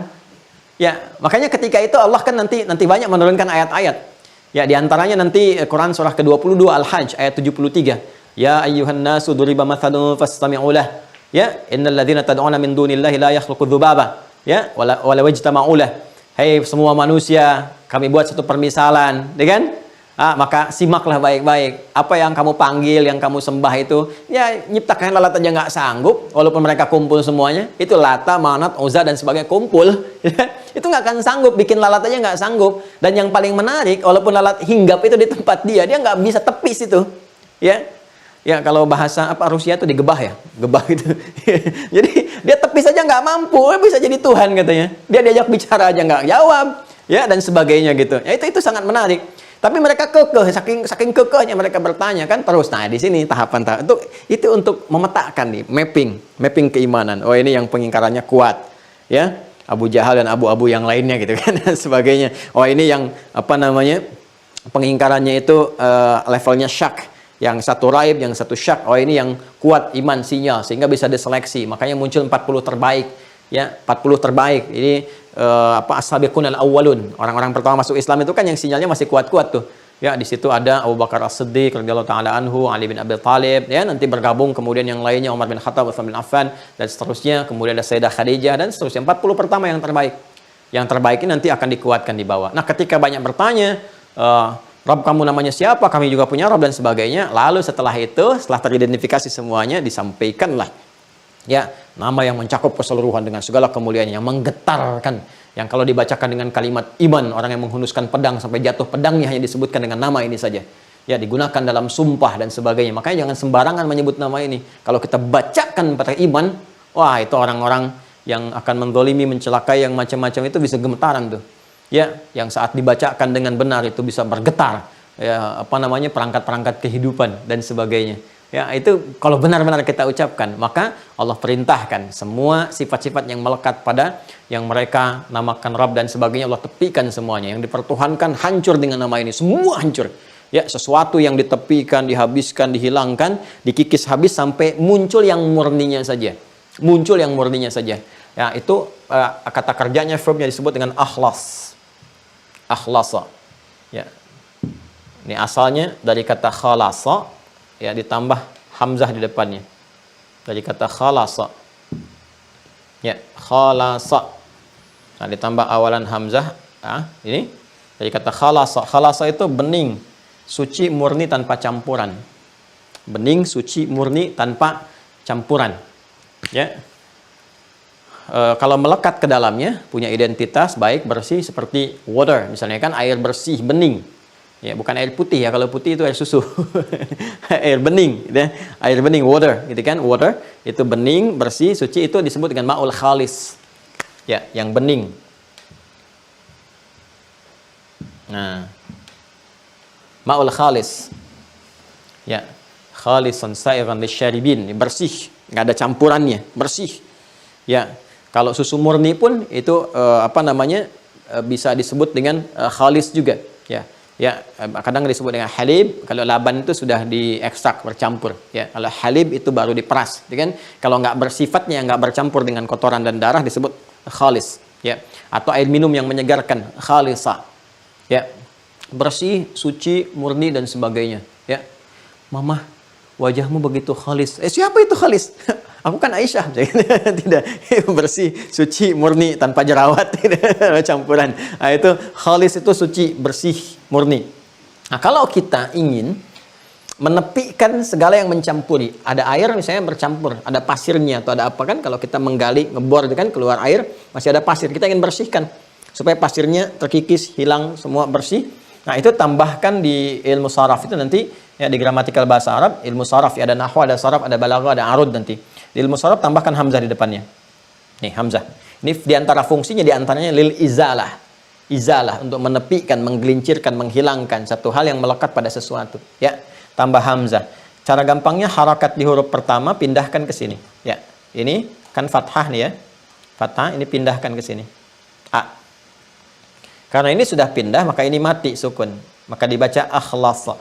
B: Ya, makanya ketika itu Allah kan nanti banyak menurunkan ayat-ayat. Ya, di antaranya nanti Quran surah ke-22 Al-Hajj ayat 73. Ya ayyuhan nasu duriba mathalun fastami'u lah. Ya, innal ladzina tad'una min dunillahi la yakhluqu dzubaba. Ya, wala wajtama'u lah. Hai semua manusia, kami buat satu permisalan, ya kan? Maka simaklah baik-baik. Apa yang kamu panggil, yang kamu sembah itu, ya nyiptakan lalat aja nggak sanggup, walaupun mereka kumpul semuanya. Itu Lata, Manat, Uzza dan sebagainya kumpul. Itu nggak akan sanggup, bikin lalat aja nggak sanggup. Dan yang paling menarik, walaupun lalat hinggap itu di tempat dia nggak bisa tepis itu. Ya kalau bahasa apa Rusia itu digebah ya, gebah itu. Jadi dia tepis aja nggak mampu, bisa jadi Tuhan katanya. Dia diajak bicara aja nggak jawab, ya dan sebagainya gitu. Ya itu sangat menarik. Tapi mereka kekeh, saking kekehnya mereka bertanya kan terus. Nah di sini tahapan itu untuk memetakan nih, mapping keimanan. Oh ini yang pengingkarannya kuat, ya Abu Jahal dan abu-abu yang lainnya gitu kan dan sebagainya. Oh ini yang apa namanya pengingkarannya itu levelnya syak, yang satu raib, yang satu syak. Oh ini yang kuat iman sinyal sehingga bisa diseleksi. Makanya muncul 40 terbaik, ya 40 terbaik. Ini as-sabiqun al-awwalun, orang-orang pertama masuk Islam itu kan yang sinyalnya masih kuat-kuat tuh. Ya di situ ada Abu Bakar As-Siddiq radhiyallahu taala anhu, Ali bin Abi Thalib, ya nanti bergabung kemudian yang lainnya Umar bin Khattab, Utsman bin Affan dan seterusnya, kemudian ada Sayyidah Khadijah dan seterusnya. 40 pertama yang terbaik. Yang terbaik ini nanti akan dikuatkan di bawah. Nah, ketika banyak bertanya, Rabb kamu namanya siapa? Kami juga punya Rabb dan sebagainya. Lalu setelah itu, setelah teridentifikasi semuanya, disampaikanlah ya nama yang mencakup keseluruhan dengan segala kemuliaannya, yang menggetarkan, yang kalau dibacakan dengan kalimat iman, orang yang menghunuskan pedang sampai jatuh pedangnya hanya disebutkan dengan nama ini saja, ya digunakan dalam sumpah dan sebagainya. Makanya jangan sembarangan menyebut nama ini. Kalau kita bacakan pakai iman, wah itu orang-orang yang akan mendolimi, mencelakai, yang macam-macam itu bisa gemetaran tuh, ya yang saat dibacakan dengan benar itu bisa bergetar, ya apa namanya perangkat-perangkat kehidupan dan sebagainya. Ya itu kalau benar-benar kita ucapkan, maka Allah perintahkan semua sifat-sifat yang melekat pada yang mereka namakan Rabb dan sebagainya, Allah tepikan semuanya. Yang dipertuhankan hancur dengan nama ini, semua hancur. Ya sesuatu yang ditepikan, dihabiskan, dihilangkan, dikikis habis sampai muncul yang murninya saja. Muncul yang murninya saja. Ya itu kata kerjanya, verbnya disebut dengan akhlas. Akhlasa. Ya. Ini asalnya dari kata khalasa, ya ditambah hamzah di depannya, dari kata khalasa, ya khalasa, nah ditambah awalan hamzah, ini dari kata khalasa. Khalasa itu bening, suci, murni tanpa campuran. Bening, suci, murni tanpa campuran, ya. Kalau melekat ke dalamnya punya identitas baik, bersih seperti water misalnya kan, air bersih, bening. Ya, bukan air putih ya, kalau putih itu air susu. Air bening, gitu ya. Air bening, water, gitu kan? Water itu bening, bersih, suci, itu disebut dengan ma'ul khalis. Ya, yang bening. Nah, ma'ul khalis. Ya, khalisan sa'iran lisyaribin, bersih, nggak ada campurannya, bersih. Ya, kalau susu murni pun itu bisa disebut dengan khalis juga, ya. Ya, kadang disebut dengan halib. Kalau laban itu sudah diekstrak, bercampur. Ya, kalau halib itu baru diperas, ya kan? Kalau nggak bersifatnya, nggak bercampur dengan kotoran dan darah disebut khalis. Ya, atau air minum yang menyegarkan, khalisa. Ya, bersih, suci, murni dan sebagainya. Ya, Mama, wajahmu begitu khalis. Siapa itu khalis? Aku kan Aisyah. Tidak, bersih, suci, murni, tanpa jerawat, tidak campuran. Nah, itu khalis, itu suci, bersih, murni. Nah, kalau kita ingin menepikan segala yang mencampuri, ada air misalnya bercampur, ada pasirnya atau ada apa kan, kalau kita menggali, ngebor itu kan keluar air, masih ada pasir. Kita ingin bersihkan supaya pasirnya terkikis, hilang, semua bersih. Nah, itu tambahkan di ilmu saraf itu nanti, ya di gramatikal bahasa Arab, ilmu saraf, ya ada nahwa, ada saraf, ada balaghah, ada arud nanti. Di ilmu saraf tambahkan hamzah di depannya. Nih, hamzah. Ini diantara fungsinya, diantaranya lil izalah. Izalah, untuk menepikan, menggelincirkan, menghilangkan satu hal yang melekat pada sesuatu. Ya, tambah hamzah. Cara gampangnya, harakat di huruf pertama pindahkan ke sini. Ya, ini kan fathah nih ya. Fathah, ini pindahkan ke sini. A. Karena ini sudah pindah, maka ini mati sukun. Maka dibaca akhlasa.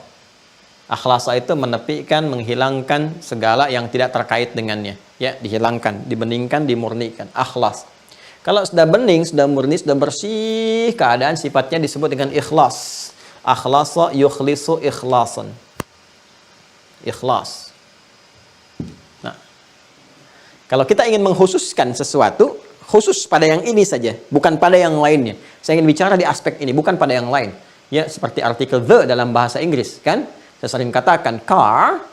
B: Akhlasa itu menepikan, menghilangkan segala yang tidak terkait dengannya. Ya, dihilangkan, dibeningkan, dimurnikan. Akhlas. Kalau sudah bening, sudah murni, sudah bersih, keadaan sifatnya disebut dengan ikhlas. Akhlasa yukhlisu ikhlasan. Ikhlas. Nah, kalau kita ingin mengkhususkan sesuatu, khusus pada yang ini saja, bukan pada yang lainnya. Saya ingin bicara di aspek ini, bukan pada yang lain. Ya, seperti artikel the dalam bahasa Inggris, kan? Saya sering katakan car,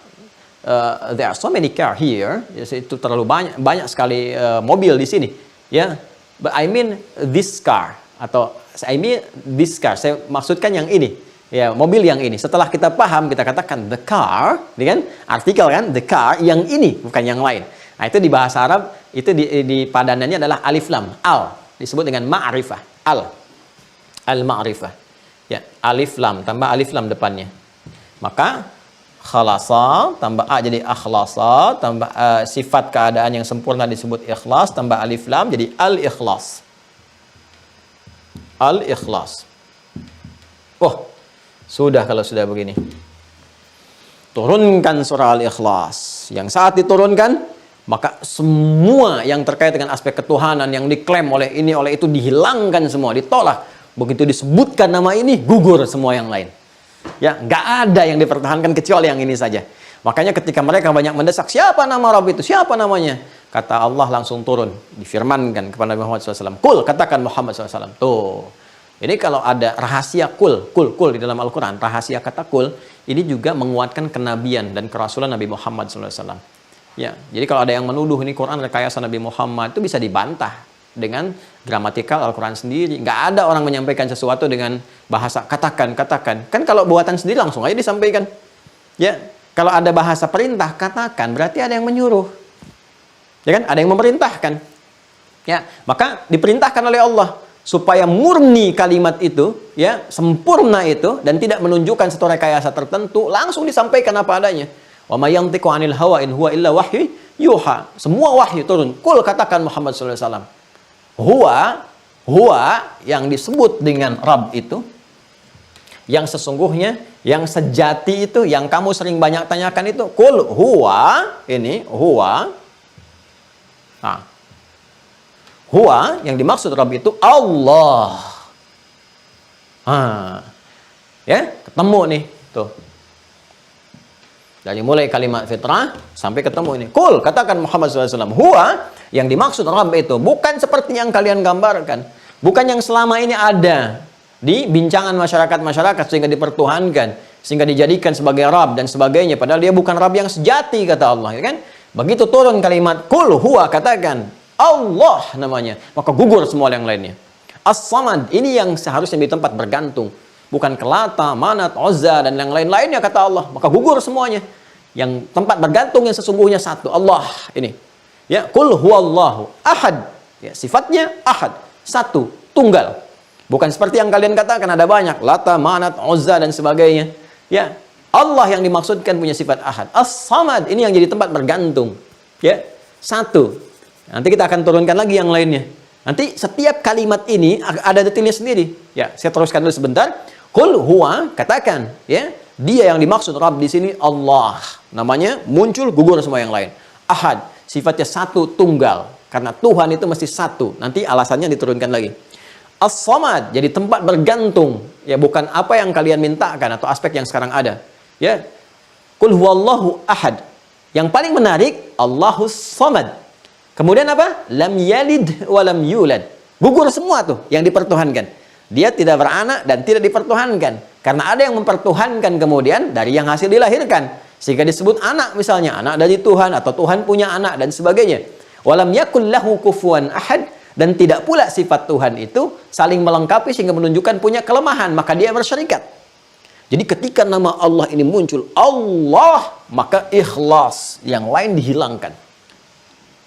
B: there are so many car here. Ya, itu terlalu banyak sekali mobil di sini. Ya, but I mean this car, atau I mean this car. Saya maksudkan yang ini. Ya, mobil yang ini. Setelah kita paham, kita katakan the car, kan? Artikel kan, the car yang ini, bukan yang lain. Nah, itu di bahasa Arab, itu di padanannya adalah alif lam, al. Disebut dengan ma'rifah, al-ma'rifah. Ya, alif lam, tambah alif lam depannya. Maka, khalasa, tambah a jadi akhlasa, tambah sifat keadaan yang sempurna disebut ikhlas, tambah alif lam jadi al-ikhlas. Al-ikhlas. Oh, sudah kalau sudah begini. Turunkan surah Al-Ikhlas. Yang saat diturunkan, maka semua yang terkait dengan aspek ketuhanan yang diklaim oleh ini, oleh itu dihilangkan semua, ditolak. Begitu disebutkan nama ini, gugur semua yang lain. Ya, nggak ada yang dipertahankan kecuali yang ini saja. Makanya ketika mereka banyak mendesak, siapa nama Rabb itu? Siapa namanya? Kata Allah langsung turun, difirmankan kepada Nabi Muhammad SAW. Kul, katakan Muhammad SAW. Tuh. Ini kalau ada rahasia kul di dalam Al-Quran, rahasia kata kul, ini juga menguatkan kenabian dan kerasulan Nabi Muhammad SAW. Ya, jadi kalau ada yang menuduh ini Quran rekayasa Nabi Muhammad, itu bisa dibantah dengan gramatikal Al-Quran sendiri. Nggak ada orang menyampaikan sesuatu dengan bahasa katakan. Kan kalau buatan sendiri langsung aja disampaikan. Ya, kalau ada bahasa perintah, katakan, berarti ada yang menyuruh. Ya kan? Ada yang memerintahkan. Ya, maka diperintahkan oleh Allah supaya murni kalimat itu, ya, sempurna itu, dan tidak menunjukkan satu rekayasa tertentu, langsung disampaikan apa adanya. Wa may yantiqu 'anil hawa in huwa illa wahyu yuha. Semua wahyu turun. Kul, katakan Muhammad sallallahu alaihi wasallam. Huwa yang disebut dengan Rabb itu, yang sesungguhnya, yang sejati itu, yang kamu sering banyak tanyakan itu, kul huwa, ini huwa. Nah, huwa yang dimaksud Rabb itu Allah. Ya, ketemu nih tuh. Dari mulai kalimat fitrah sampai ketemu ini. Kul, katakan Muhammad SAW. Huwa yang dimaksud Rabb itu bukan seperti yang kalian gambarkan. Bukan yang selama ini ada di bincangan masyarakat sehingga dipertuhankan, sehingga dijadikan sebagai Rabb dan sebagainya. Padahal dia bukan Rabb yang sejati, kata Allah. Ya kan? Begitu turun kalimat kul huwa, katakan Allah namanya, maka gugur semua yang lainnya. As-Samad, ini yang seharusnya di tempat bergantung, bukan Kelata, Manat, Uzza dan yang lain-lainnya, kata Allah, maka gugur semuanya. Yang tempat bergantung yang sesungguhnya satu, Allah ini. Ya, kul huwallahu ahad. Ya, sifatnya ahad, satu, tunggal. Bukan seperti yang kalian katakan ada banyak, Lata, Manat, Uzza dan sebagainya. Ya, Allah yang dimaksudkan punya sifat ahad. As-Samad, ini yang jadi tempat bergantung. Ya, satu. Nanti kita akan turunkan lagi yang lainnya. Nanti setiap kalimat ini ada detailnya sendiri. Ya, saya teruskan dulu sebentar. Qul huwa, katakan, ya, dia yang dimaksud Rabb di sini Allah. Namanya muncul, gugur semua yang lain. Ahad, sifatnya satu, tunggal. Karena Tuhan itu mesti satu. Nanti alasannya diturunkan lagi. As-Samad, jadi tempat bergantung. Ya, bukan apa yang kalian mintakan atau aspek yang sekarang ada. Ya. Qul huwallahu ahad. Yang paling menarik, Allahus Samad. Kemudian apa? Lam yalid wa lam yulad. Gugur semua tuh yang dipertuhankan. Dia tidak beranak dan tidak dipertuhankan. Karena ada yang mempertuhankan kemudian dari yang hasil dilahirkan. Sehingga disebut anak misalnya. Anak dari Tuhan atau Tuhan punya anak dan sebagainya. Walam yakul lahu kufuwan ahad. Dan tidak pula sifat Tuhan itu saling melengkapi sehingga menunjukkan punya kelemahan. Maka dia bersyarikat. Jadi ketika nama Allah ini muncul, Allah, maka ikhlas. Yang lain dihilangkan.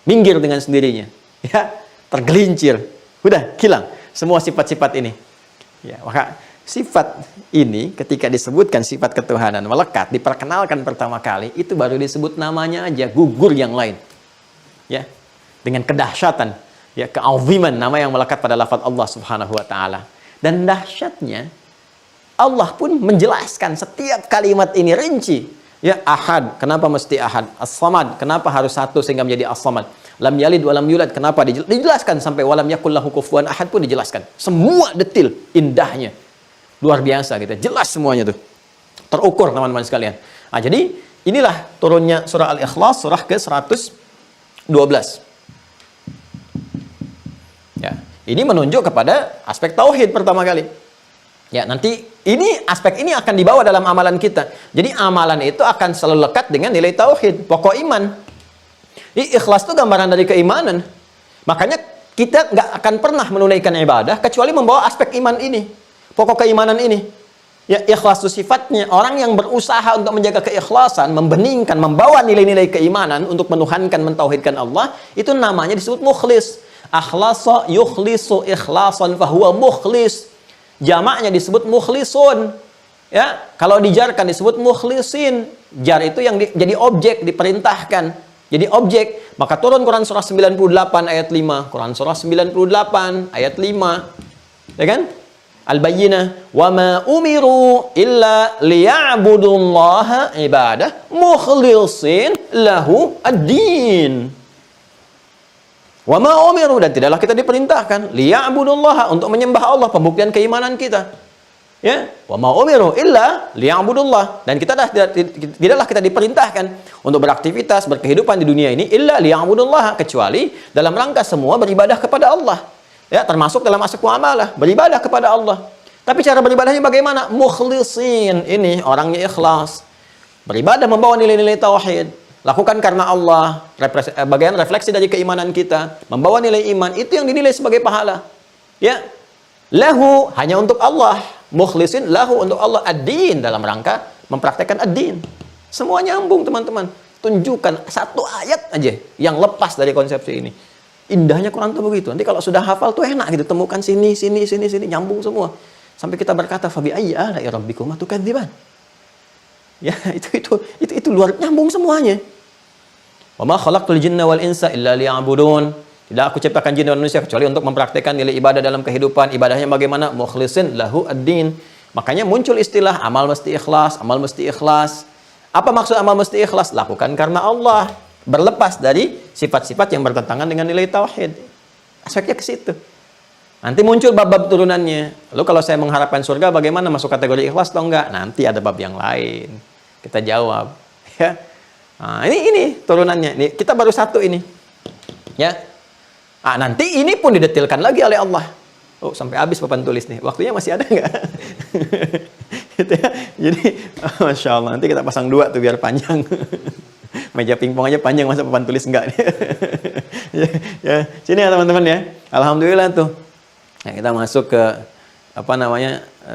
B: Minggir dengan sendirinya. Ya, tergelincir. Udah, hilang. Semua sifat-sifat ini. Ya, maka sifat ini ketika disebutkan sifat ketuhanan melekat, diperkenalkan pertama kali, itu baru disebut namanya aja, gugur yang lain. Ya, dengan kedahsyatan, ya, keaziman nama yang melekat pada lafaz Allah Subhanahu wa taala. Dan dahsyatnya Allah pun menjelaskan setiap kalimat ini rinci. Ya, ahad, kenapa mesti ahad? As-Samad, kenapa harus satu sehingga menjadi As-Samad? Lam yalid wa lam yulad, kenapa dijelaskan sampai walam yakul lahu kufuwan ahad pun dijelaskan. Semua detil indahnya. Luar biasa gitu. Jelas semuanya tuh. Terukur teman-teman sekalian. Nah, jadi inilah turunnya surah Al-Ikhlas, surah ke-112. Ya, ini menunjuk kepada aspek tauhid pertama kali. Ya, nanti aspek ini akan dibawa dalam amalan kita. Jadi amalan itu akan selalu lekat dengan nilai tauhid, pokok iman. Ikhlas itu gambaran dari keimanan. Makanya kita nggak akan pernah menunaikan ibadah kecuali membawa aspek iman ini, pokok keimanan ini. Ya, ikhlas itu sifatnya orang yang berusaha untuk menjaga keikhlasan, membeningkan, membawa nilai-nilai keimanan untuk menuhankan, mentauhidkan Allah, itu namanya disebut mukhlis. Akhlasa yukhlisu ikhlasan fahuwa mukhlis. Jamaknya disebut mukhlisun. Ya, kalau dijarkan disebut mukhlisin. Jar itu yang jadi objek, diperintahkan. Jadi objek. Maka turun Quran surah 98 ayat 5. Quran surah 98 ayat 5. Ya kan? Al-Bayyinah. Wa ma umiru illa liya'budullaha ibadah mukhlisin lahu ad-din. Wa ma umiru, dan tidaklah kita diperintahkan liya'budullaha, untuk menyembah Allah, pembuktian keimanan kita. Ya, wa ma umiru illa liya'budullah, dan tidaklah kita diperintahkan untuk beraktivitas, berkehidupan di dunia ini illa liya'budullah, kecuali dalam rangka semua beribadah kepada Allah. Ya, termasuk dalam aspek muamalah, beribadah kepada Allah. Tapi cara beribadahnya bagaimana? Mukhlisin, ini orangnya ikhlas. Beribadah membawa nilai-nilai tauhid. Lakukan karena Allah, bagian refleksi dari keimanan kita, membawa nilai iman, itu yang dinilai sebagai pahala. Ya, lahu, hanya untuk Allah, mukhlisin lahu, untuk Allah, ad-din, dalam rangka mempraktekkan ad-din. Semua nyambung teman-teman. Tunjukkan satu ayat aja yang lepas dari konsepsi ini. Indahnya Quran itu begitu. Nanti kalau sudah hafal tuh enak gitu, temukan sini, nyambung semua. Sampai kita berkata, fabi ayyi ala'i rabbikuma tukadziban. Ya, itu luar, nyambung semuanya. Wa ma khalaqtul jinna wal insa illa liya'budun. Tidak aku ciptakan jin dan manusia kecuali untuk mempraktikkan nilai ibadah dalam kehidupan. Ibadahnya bagaimana? Mukhlisin lahu ad-din. Makanya muncul istilah amal mesti ikhlas, amal mesti ikhlas. Apa maksud amal mesti ikhlas? Lakukan karena Allah, berlepas dari sifat-sifat yang bertentangan dengan nilai tauhid. Aspeknya ke situ. Nanti muncul bab-bab turunannya. Lalu kalau saya mengharapkan surga, bagaimana, masuk kategori ikhlas atau enggak? Nanti ada bab yang lain. Kita jawab. Ya. Nah, ini turunannya. Nih, kita baru satu ini. Ya. Nah, nanti ini pun didetilkan lagi oleh Allah. Oh, sampai habis papan tulis nih. Waktunya masih ada nggak? Gitu ya. Jadi, Masya Allah. Nanti kita pasang 2 tuh biar panjang. Meja pingpong aja panjang, masa papan tulis enggak? Ya. Sini ya teman-teman ya. Alhamdulillah tuh. Ya, kita masuk ke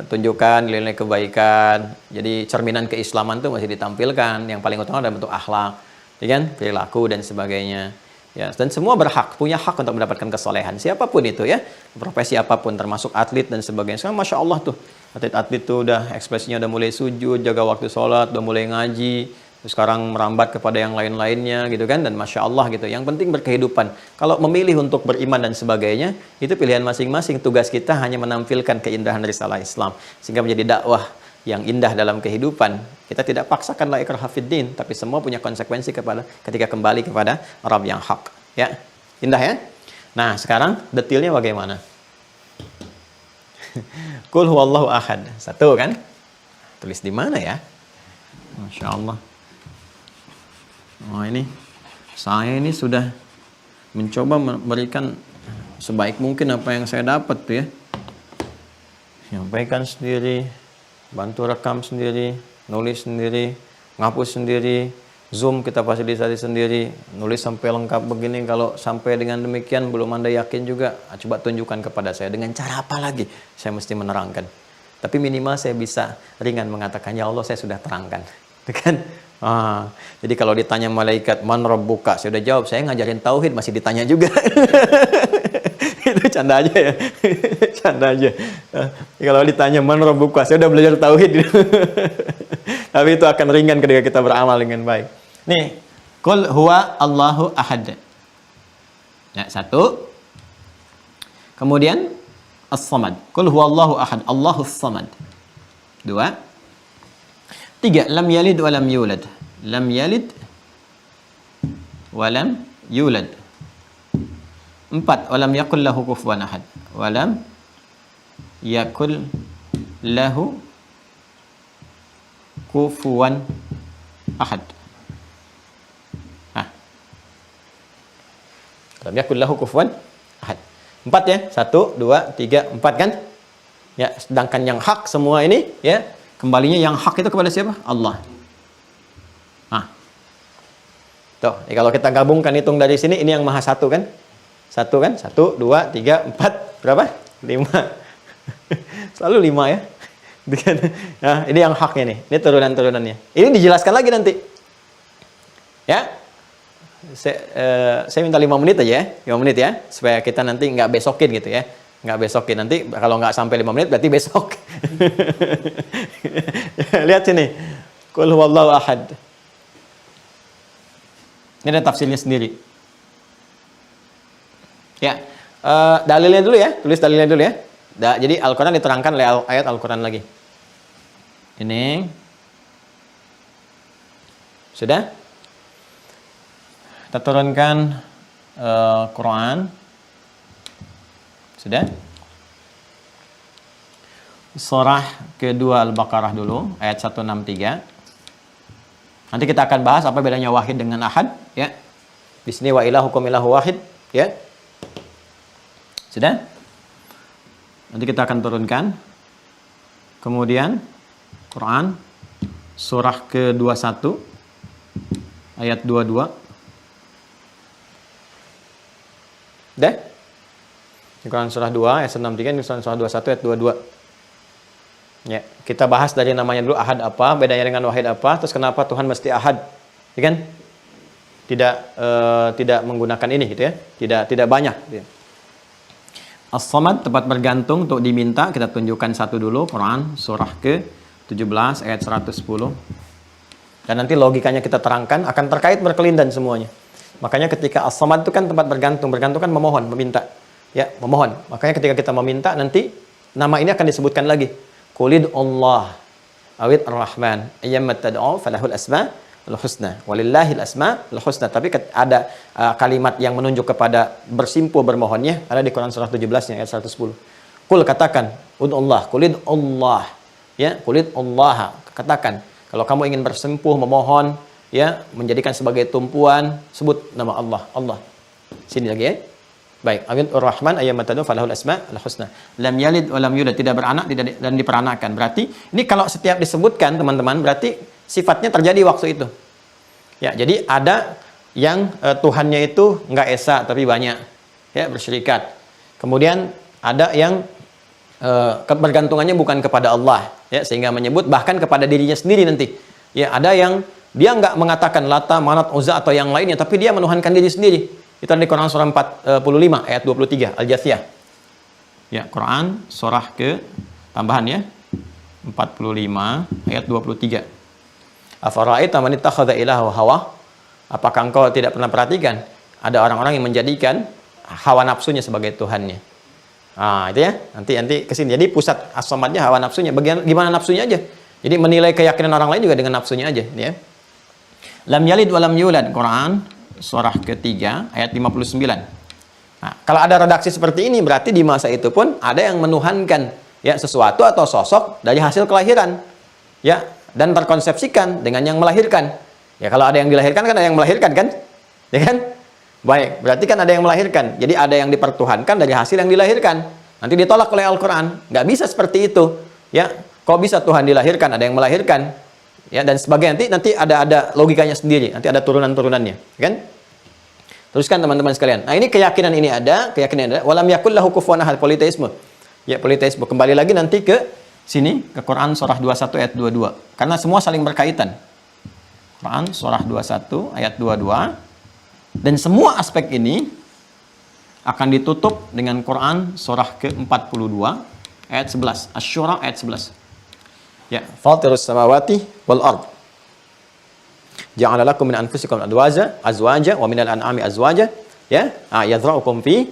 B: tunjukkan nilai-nilai kebaikan. Jadi cerminan keislaman itu masih ditampilkan. Yang paling utama adalah bentuk akhlak, ya kan? Perilaku dan sebagainya. Ya, dan semua punya hak untuk mendapatkan kesolehan. Siapapun itu ya, profesi apapun, termasuk atlet dan sebagainya. Sekarang Masya Allah tuh, atlet-atlet tuh udah ekspresinya udah mulai sujud, jaga waktu sholat, udah mulai ngaji. Sekarang merambat kepada yang lain-lainnya gitu kan, dan Masya Allah gitu. Yang penting berkehidupan. Kalau memilih untuk beriman dan sebagainya, itu pilihan masing-masing. Tugas kita hanya menampilkan keindahan risalah Islam sehingga menjadi dakwah yang indah dalam kehidupan. Kita tidak paksakan la ikraha fiddin, tapi semua punya konsekuensi ketika kembali kepada Rabb yang hak. Ya, indah ya. Nah, sekarang detailnya bagaimana? Qul huwallahu ahad. 1 kan? Tulis di mana ya? Masya Allah. Oh, ini saya ini sudah mencoba memberikan sebaik mungkin apa yang saya dapat tuh ya. Nyampaikan sendiri, bantu rekam sendiri, nulis sendiri, ngapus sendiri, Zoom kita fasilitasi sendiri, nulis sampai lengkap begini. Kalau sampai dengan demikian belum Anda yakin juga, coba tunjukkan kepada saya dengan cara apa lagi saya mesti menerangkan. Tapi minimal saya bisa ringan mengatakan, ya Allah saya sudah terangkan. Kan? Jadi kalau ditanya malaikat, man rabbuka, saya udah jawab, saya ngajarin tauhid masih ditanya juga. Itu canda aja ya. Canda aja. Kalau ditanya man rabbuka, saya udah belajar tauhid. Tapi itu akan ringan ketika kita beramal dengan baik. Nih, qul huwa Allahu ahad. Ya, 1. Kemudian as-samad. Qul huwa Allahu ahad, Allahus samad. 2. 3. Lam yalid wa lam yulad. Lam yalid wa lam yulad. 4. Wa lam yakul lahu kufuwan ahad. Wa lam yakul lahu kufuwan ahad. Lam yakul lahu kufuwan ahad. 4 ya. 1, 2, 3, 4 kan? Ya, sedangkan yang hak semua ini ya, kembalinya yang hak itu kepada siapa? Allah. Tuh, kalau kita gabungkan hitung dari sini, ini yang maha satu kan? 1 kan? 1, 2, 3, 4, berapa? 5. Selalu 5 ya. Nah, ini yang haknya nih. Ini turunan-turunannya. Ini dijelaskan lagi nanti. Ya. Saya minta 5 menit aja ya. 5 menit ya. Supaya kita nanti nggak besokin gitu ya. Nggak besokin. Nanti kalau nggak sampai 5 menit berarti besok. Lihat sini. Qul huwallahu ahad. Ini ada tafsirnya sendiri. Ya, dalilnya dulu ya. Tulis dalilnya dulu ya. Jadi Al-Quran diterangkan oleh ayat Al-Quran lagi. Ini. Sudah? Kita turunkan Quran. Sudah? Surah kedua Al-Baqarah dulu. Ayat 163. Nanti kita akan bahas apa bedanya wahid dengan ahad, ya. Di sini wa ilahukum ilahu wahid, ya. Sudah? Nanti kita akan turunkan. Kemudian Quran surah ke-21 ayat 22. Dah? Quran surah 2 ayat 63, Quran surah 21 ayat 22. Ya, kita bahas dari namanya dulu ahad apa, bedanya dengan wahid apa, terus kenapa Tuhan mesti ahad, ya kan? Tidak menggunakan ini gitu ya, tidak banyak. Gitu ya. As-Samad, tempat bergantung untuk diminta, kita tunjukkan satu dulu, Quran surah ke-17 ayat 110. Dan nanti logikanya kita terangkan akan terkait berkelindan semuanya. Makanya ketika As-Samad itu kan tempat bergantung kan memohon, meminta, ya memohon. Makanya ketika kita meminta nanti nama ini akan disebutkan lagi. Qulid Allah awid ar-Rahman ayyamma tad'u falahul asmaul husna walillahil asmaul husna. Tapi ada kalimat yang menunjuk kepada bersimpuh bermohonnya ada di Quran surah 17 ayat 110. Qul, katakan, ud'ullah, qulid Allah, ya, qulid Allah, katakan kalau kamu ingin bersimpuh memohon, ya, menjadikan sebagai tumpuan, sebut nama Allah. Allah. Sini lagi ya. Baik, Amin Ar-Rahman ayyamma tad'u falahul asmaul husna. Lam yalid wa lam yulad, tidak beranak dan diperanakkan. Berarti ini kalau setiap disebutkan teman-teman berarti sifatnya terjadi waktu itu. Ya, jadi ada yang Tuhannya itu enggak esa tapi banyak, ya, bersyirikat. Kemudian ada yang kebergantungannya bukan kepada Allah, ya, sehingga menyebut bahkan kepada dirinya sendiri nanti. Ya, ada yang dia enggak mengatakan Lata, Manat, Uzza atau yang lainnya, tapi dia menuhankan diri sendiri. Itu di Quran surah 45 ayat 23 Al-Jathiyah. Ya, Quran surah ke tambahan ya. 45 ayat 23. Afara'aita man ittakhadha ilahahu hawa? Apakah engkau tidak pernah perhatikan ada orang-orang yang menjadikan hawa nafsunya sebagai tuhannya? Ah, itu ya. Nanti ke sini. Jadi pusat as-samadnya hawa nafsunya. Bagian gimana nafsunya aja. Jadi menilai keyakinan orang lain juga dengan nafsunya aja, ya. Lam yalid wa lam yulad, Quran surah ketiga ayat 59. Nah, kalau ada redaksi seperti ini berarti di masa itu pun ada yang menuhankan, ya, sesuatu atau sosok dari hasil kelahiran, ya, dan terkonsepsikan dengan yang melahirkan. Ya, kalau ada yang dilahirkan kan ada yang melahirkan kan? Ya kan? Baik, berarti kan ada yang melahirkan. Jadi ada yang dipertuhankan dari hasil yang dilahirkan. Nanti ditolak oleh Al-Qur'an. Nggak bisa seperti itu. Ya, kok bisa Tuhan dilahirkan, ada yang melahirkan? Ya, dan sebagainya. Nanti ada logikanya sendiri. Nanti ada turunan-turunannya, kan? Teruskan teman-teman sekalian. Nah, ini keyakinan ini ada, walam yakul lahu kufuwan ahad, politeisme. Ya, politeisme. Kembali lagi nanti ke sini ke Quran surah 21 ayat 22. Karena semua saling berkaitan. Quran surah 21 ayat 22. Dan semua aspek ini akan ditutup dengan Quran surah ke-42 ayat 11. Asy-Syura ayat 11. Ya, fatirus samawati wal ard. Ja'ala lakum min anfusikum azwaja wa minal an'ami azwaja, ya. Yadhra'ukum fi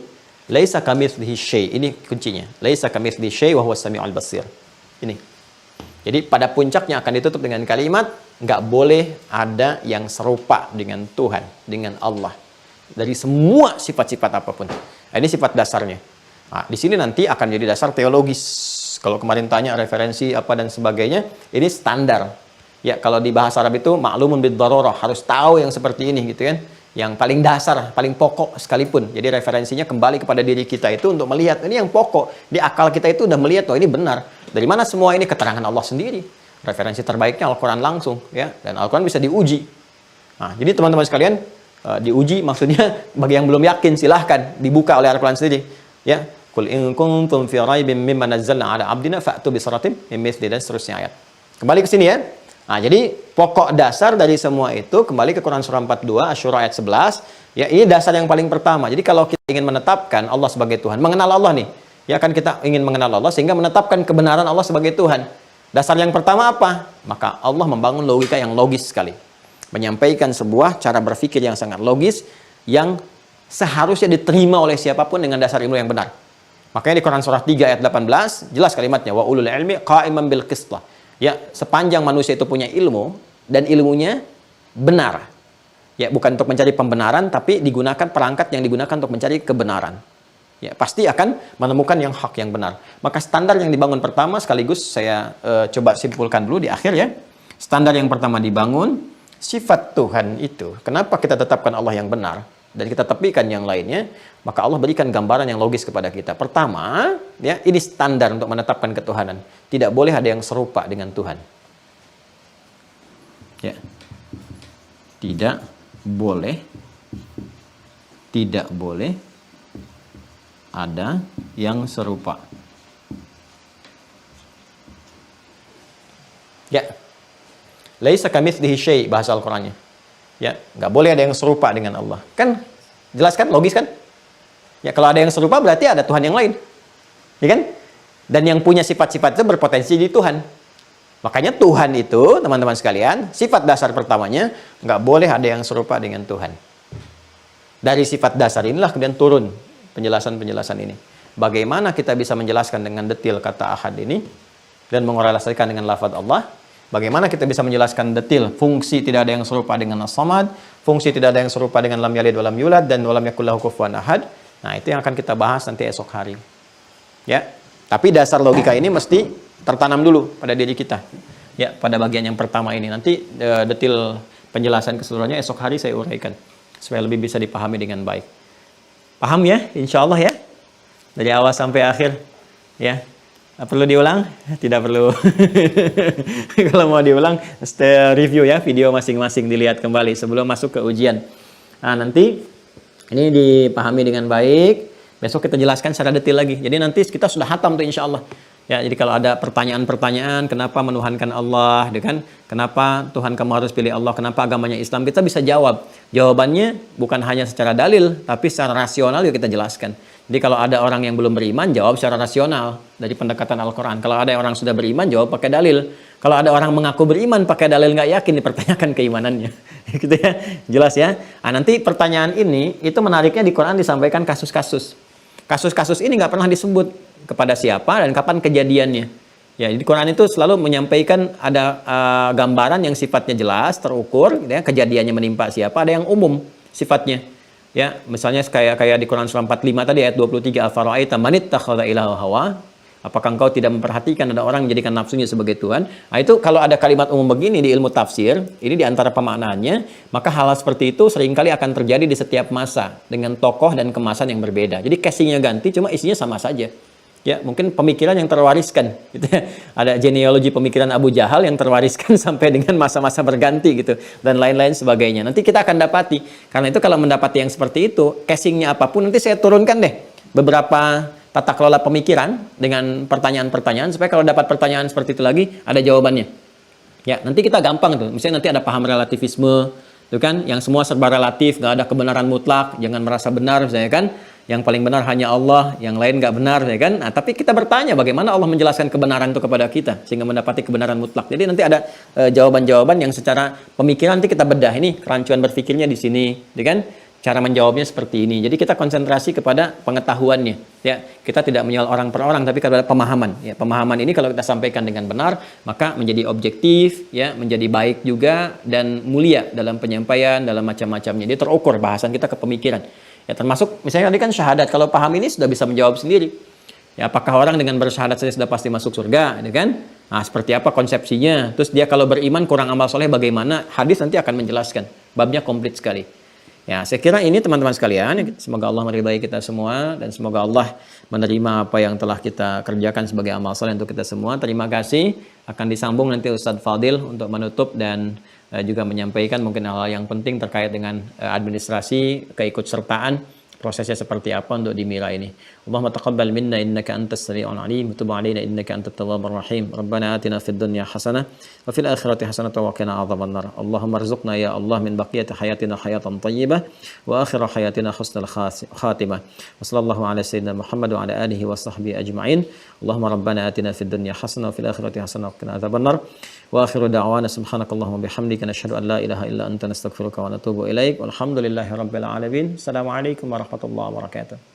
B: laisa kamitslihi syai'. Ini kuncinya. Laisa kamitslihi syai' wa huwas samiul basir. Ini. Jadi pada puncaknya akan ditutup dengan kalimat nggak boleh ada yang serupa dengan Tuhan, dengan Allah. Dari semua sifat-sifat apapun. Nah, ini sifat dasarnya. Nah, di sini nanti akan jadi dasar teologis Kalau kemarin tanya referensi apa dan sebagainya, ini standar. Ya, kalau di bahasa Arab itu ma'lumun bid-darurah, harus tahu yang seperti ini gitu kan. Yang paling dasar, paling pokok sekalipun. Jadi referensinya kembali kepada diri kita itu untuk melihat ini yang pokok. Di akal kita itu udah melihat, oh ini benar. Dari mana semua ini? Keterangan Allah sendiri. Referensi terbaiknya Al-Quran langsung, ya. Dan Al-Quran bisa diuji. Nah, jadi teman-teman sekalian, diuji maksudnya bagi yang belum yakin silahkan dibuka oleh Al-Quran sendiri, ya. Qul in kuntum fi raibin mimma nazzalna ala abdina fa'tu bi suratin min mithli, dan seterusnya ayat. Kembali ke sini ya. Nah, jadi pokok dasar dari semua itu kembali ke Quran surah 42 Asy-Syura ayat 11. Ya, ini dasar yang paling pertama. Jadi kalau kita ingin menetapkan Allah sebagai Tuhan, mengenal Allah nih. Ya kan kita ingin mengenal Allah sehingga menetapkan kebenaran Allah sebagai Tuhan. Dasar yang pertama apa? Maka Allah membangun logika yang logis sekali. Menyampaikan sebuah cara berpikir yang sangat logis yang seharusnya diterima oleh siapapun dengan dasar ilmu yang benar. Makanya di Quran surah 3 ayat 18 jelas kalimatnya, wa ulul ilmi qa'iman bil qist. Ya, sepanjang manusia itu punya ilmu dan ilmunya benar. Ya, bukan untuk mencari pembenaran tapi digunakan perangkat yang digunakan untuk mencari kebenaran. Ya, pasti akan menemukan yang hak, yang benar. Maka standar yang dibangun pertama sekaligus saya coba simpulkan dulu di akhir ya. Standar yang pertama dibangun sifat Tuhan itu. Kenapa kita tetapkan Allah yang benar dan kita tepikan yang lainnya? Maka Allah berikan gambaran yang logis kepada kita. Pertama, ya, ini standar untuk menetapkan ketuhanan. Tidak boleh ada yang serupa dengan Tuhan. Ya. Tidak boleh ada yang serupa. Ya. Laisa kamitslihi syai' bahasa Al-Qur'annya. Ya, nggak boleh ada yang serupa dengan Allah. Kan jelas kan, logis kan? Ya, kalau ada yang serupa berarti ada Tuhan yang lain. Ya kan? Dan yang punya sifat-sifat itu berpotensi di Tuhan. Makanya Tuhan itu, teman-teman sekalian, sifat dasar pertamanya nggak boleh ada yang serupa dengan Tuhan. Dari sifat dasar inilah kemudian turun penjelasan-penjelasan ini. Bagaimana kita bisa menjelaskan dengan detail kata ahad ini dan mengorelasikan dengan lafaz Allah? Bagaimana kita bisa menjelaskan detail fungsi tidak ada yang serupa dengan as-samad, fungsi tidak ada yang serupa dengan lam yalid walam yulad dan walam yakul lahu kufuwan ahad? Nah, itu yang akan kita bahas nanti esok hari. Ya. Tapi dasar logika ini mesti tertanam dulu pada diri kita. Ya, pada bagian yang pertama ini. Nanti detail penjelasan keseluruhannya esok hari saya uraikan supaya lebih bisa dipahami dengan baik. Paham ya? Insya Allah ya. Dari awal sampai akhir. Ya. Perlu diulang? Tidak perlu. Kalau mau diulang, review ya video masing-masing, dilihat kembali sebelum masuk ke ujian. Nah, nanti ini dipahami dengan baik. Besok kita jelaskan secara detail lagi. Jadi nanti kita sudah hatam tuh insya Allah. Ya, jadi kalau ada pertanyaan-pertanyaan, kenapa menuhankan Allah, kan? Kenapa Tuhan kamu harus pilih Allah, kenapa agamanya Islam, kita bisa jawab. Jawabannya bukan hanya secara dalil, tapi secara rasional juga kita jelaskan. Jadi kalau ada orang yang belum beriman, jawab secara rasional dari pendekatan Al-Quran. Kalau ada orang sudah beriman, jawab pakai dalil. Kalau ada orang mengaku beriman pakai dalil nggak yakin, dipertanyakan keimanannya. Gitu ya, jelas ya. Nah, nanti pertanyaan ini itu menariknya di Quran disampaikan kasus-kasus. Kasus-kasus ini nggak pernah disebut kepada siapa dan kapan kejadiannya. Ya, di Quran itu selalu menyampaikan ada gambaran yang sifatnya jelas, terukur, gitu ya, kejadiannya menimpa siapa, ada yang umum sifatnya. Ya, misalnya kayak di Quran surah 45 tadi ayat 23, afara'aita man ittakhadha ilahahu hawa? Apakah engkau tidak memperhatikan ada orang menjadikan nafsunya sebagai Tuhan? Nah, itu kalau ada kalimat umum begini di ilmu tafsir, ini di antara pemaknaannya, maka hal seperti itu seringkali akan terjadi di setiap masa dengan tokoh dan kemasan yang berbeda. Jadi casingnya ganti, cuma isinya sama saja. Ya, mungkin pemikiran yang terwariskan gitu ya. Ada genealogi pemikiran Abu Jahal yang terwariskan sampai dengan masa-masa berganti gitu dan lain-lain sebagainya. Nanti kita akan dapati. Karena itu kalau mendapati yang seperti itu, casingnya apapun nanti saya turunkan deh beberapa tata kelola pemikiran dengan pertanyaan-pertanyaan supaya kalau dapat pertanyaan seperti itu lagi ada jawabannya. Ya, nanti kita gampang tuh. Misalnya nanti ada paham relativisme, itu kan, yang semua serba relatif, nggak ada kebenaran mutlak, jangan merasa benar, misalnya kan. Yang paling benar hanya Allah, yang lain nggak benar, ya kan? Nah, tapi kita bertanya bagaimana Allah menjelaskan kebenaran itu kepada kita sehingga mendapati kebenaran mutlak. Jadi nanti ada jawaban-jawaban yang secara pemikiran nanti kita bedah, ini kerancuan berpikirnya di sini, ya kan? Cara menjawabnya seperti ini. Jadi kita konsentrasi kepada pengetahuannya, ya. Kita tidak menyoal orang per orang, tapi kepada pemahaman. Ya, pemahaman ini kalau kita sampaikan dengan benar, maka menjadi objektif, ya, menjadi baik juga dan mulia dalam penyampaian, dalam macam-macamnya. Jadi terukur bahasan kita ke pemikiran. Ya, termasuk misalnya tadi kan syahadat, kalau paham ini sudah bisa menjawab sendiri. Ya, apakah orang dengan bersyahadat saja sudah pasti masuk surga, gitu kan? Nah, seperti apa konsepsinya? Terus dia kalau beriman kurang amal soleh bagaimana? Hadis nanti akan menjelaskan. Babnya komplit sekali. Ya, saya kira ini teman-teman sekalian. Semoga Allah meridai kita semua dan semoga Allah menerima apa yang telah kita kerjakan sebagai amal soleh untuk kita semua. Terima kasih. Akan disambung nanti Ustadz Fadil untuk menutup dan juga menyampaikan mungkin hal-hal yang penting terkait dengan administrasi, keikutsertaan, prosesnya seperti apa untuk di Mira ini. Allahumma taqabbal minna innaka antas sami'ul alim wa tub 'alaina innaka antat tawwabur rahim. Rabbana atina fid dunya hasanah wa fil akhirati hasanah wa qina adzabannar. Allahumma arzuqna ya Allah min baqiyati hayatina hayatan thayyibah wa akhir hayatina husnal khatimah. Wa sallallahu ala sayyidina Muhammad wa ala alihi wa sahbihi ajma'in. Allahumma rabbana atina fid dunya hasanah wa fil akhirati hasanah wa qina adzabannar. Wa akhiru da'wana subhanakallahumma bihamdika nashhadu an la ilaha illa anta nastaghfiruka wa natubu ilaik. Walhamdulillahi rabbil alamin. Assalamualaikum warahmatullahi wabarakatuh.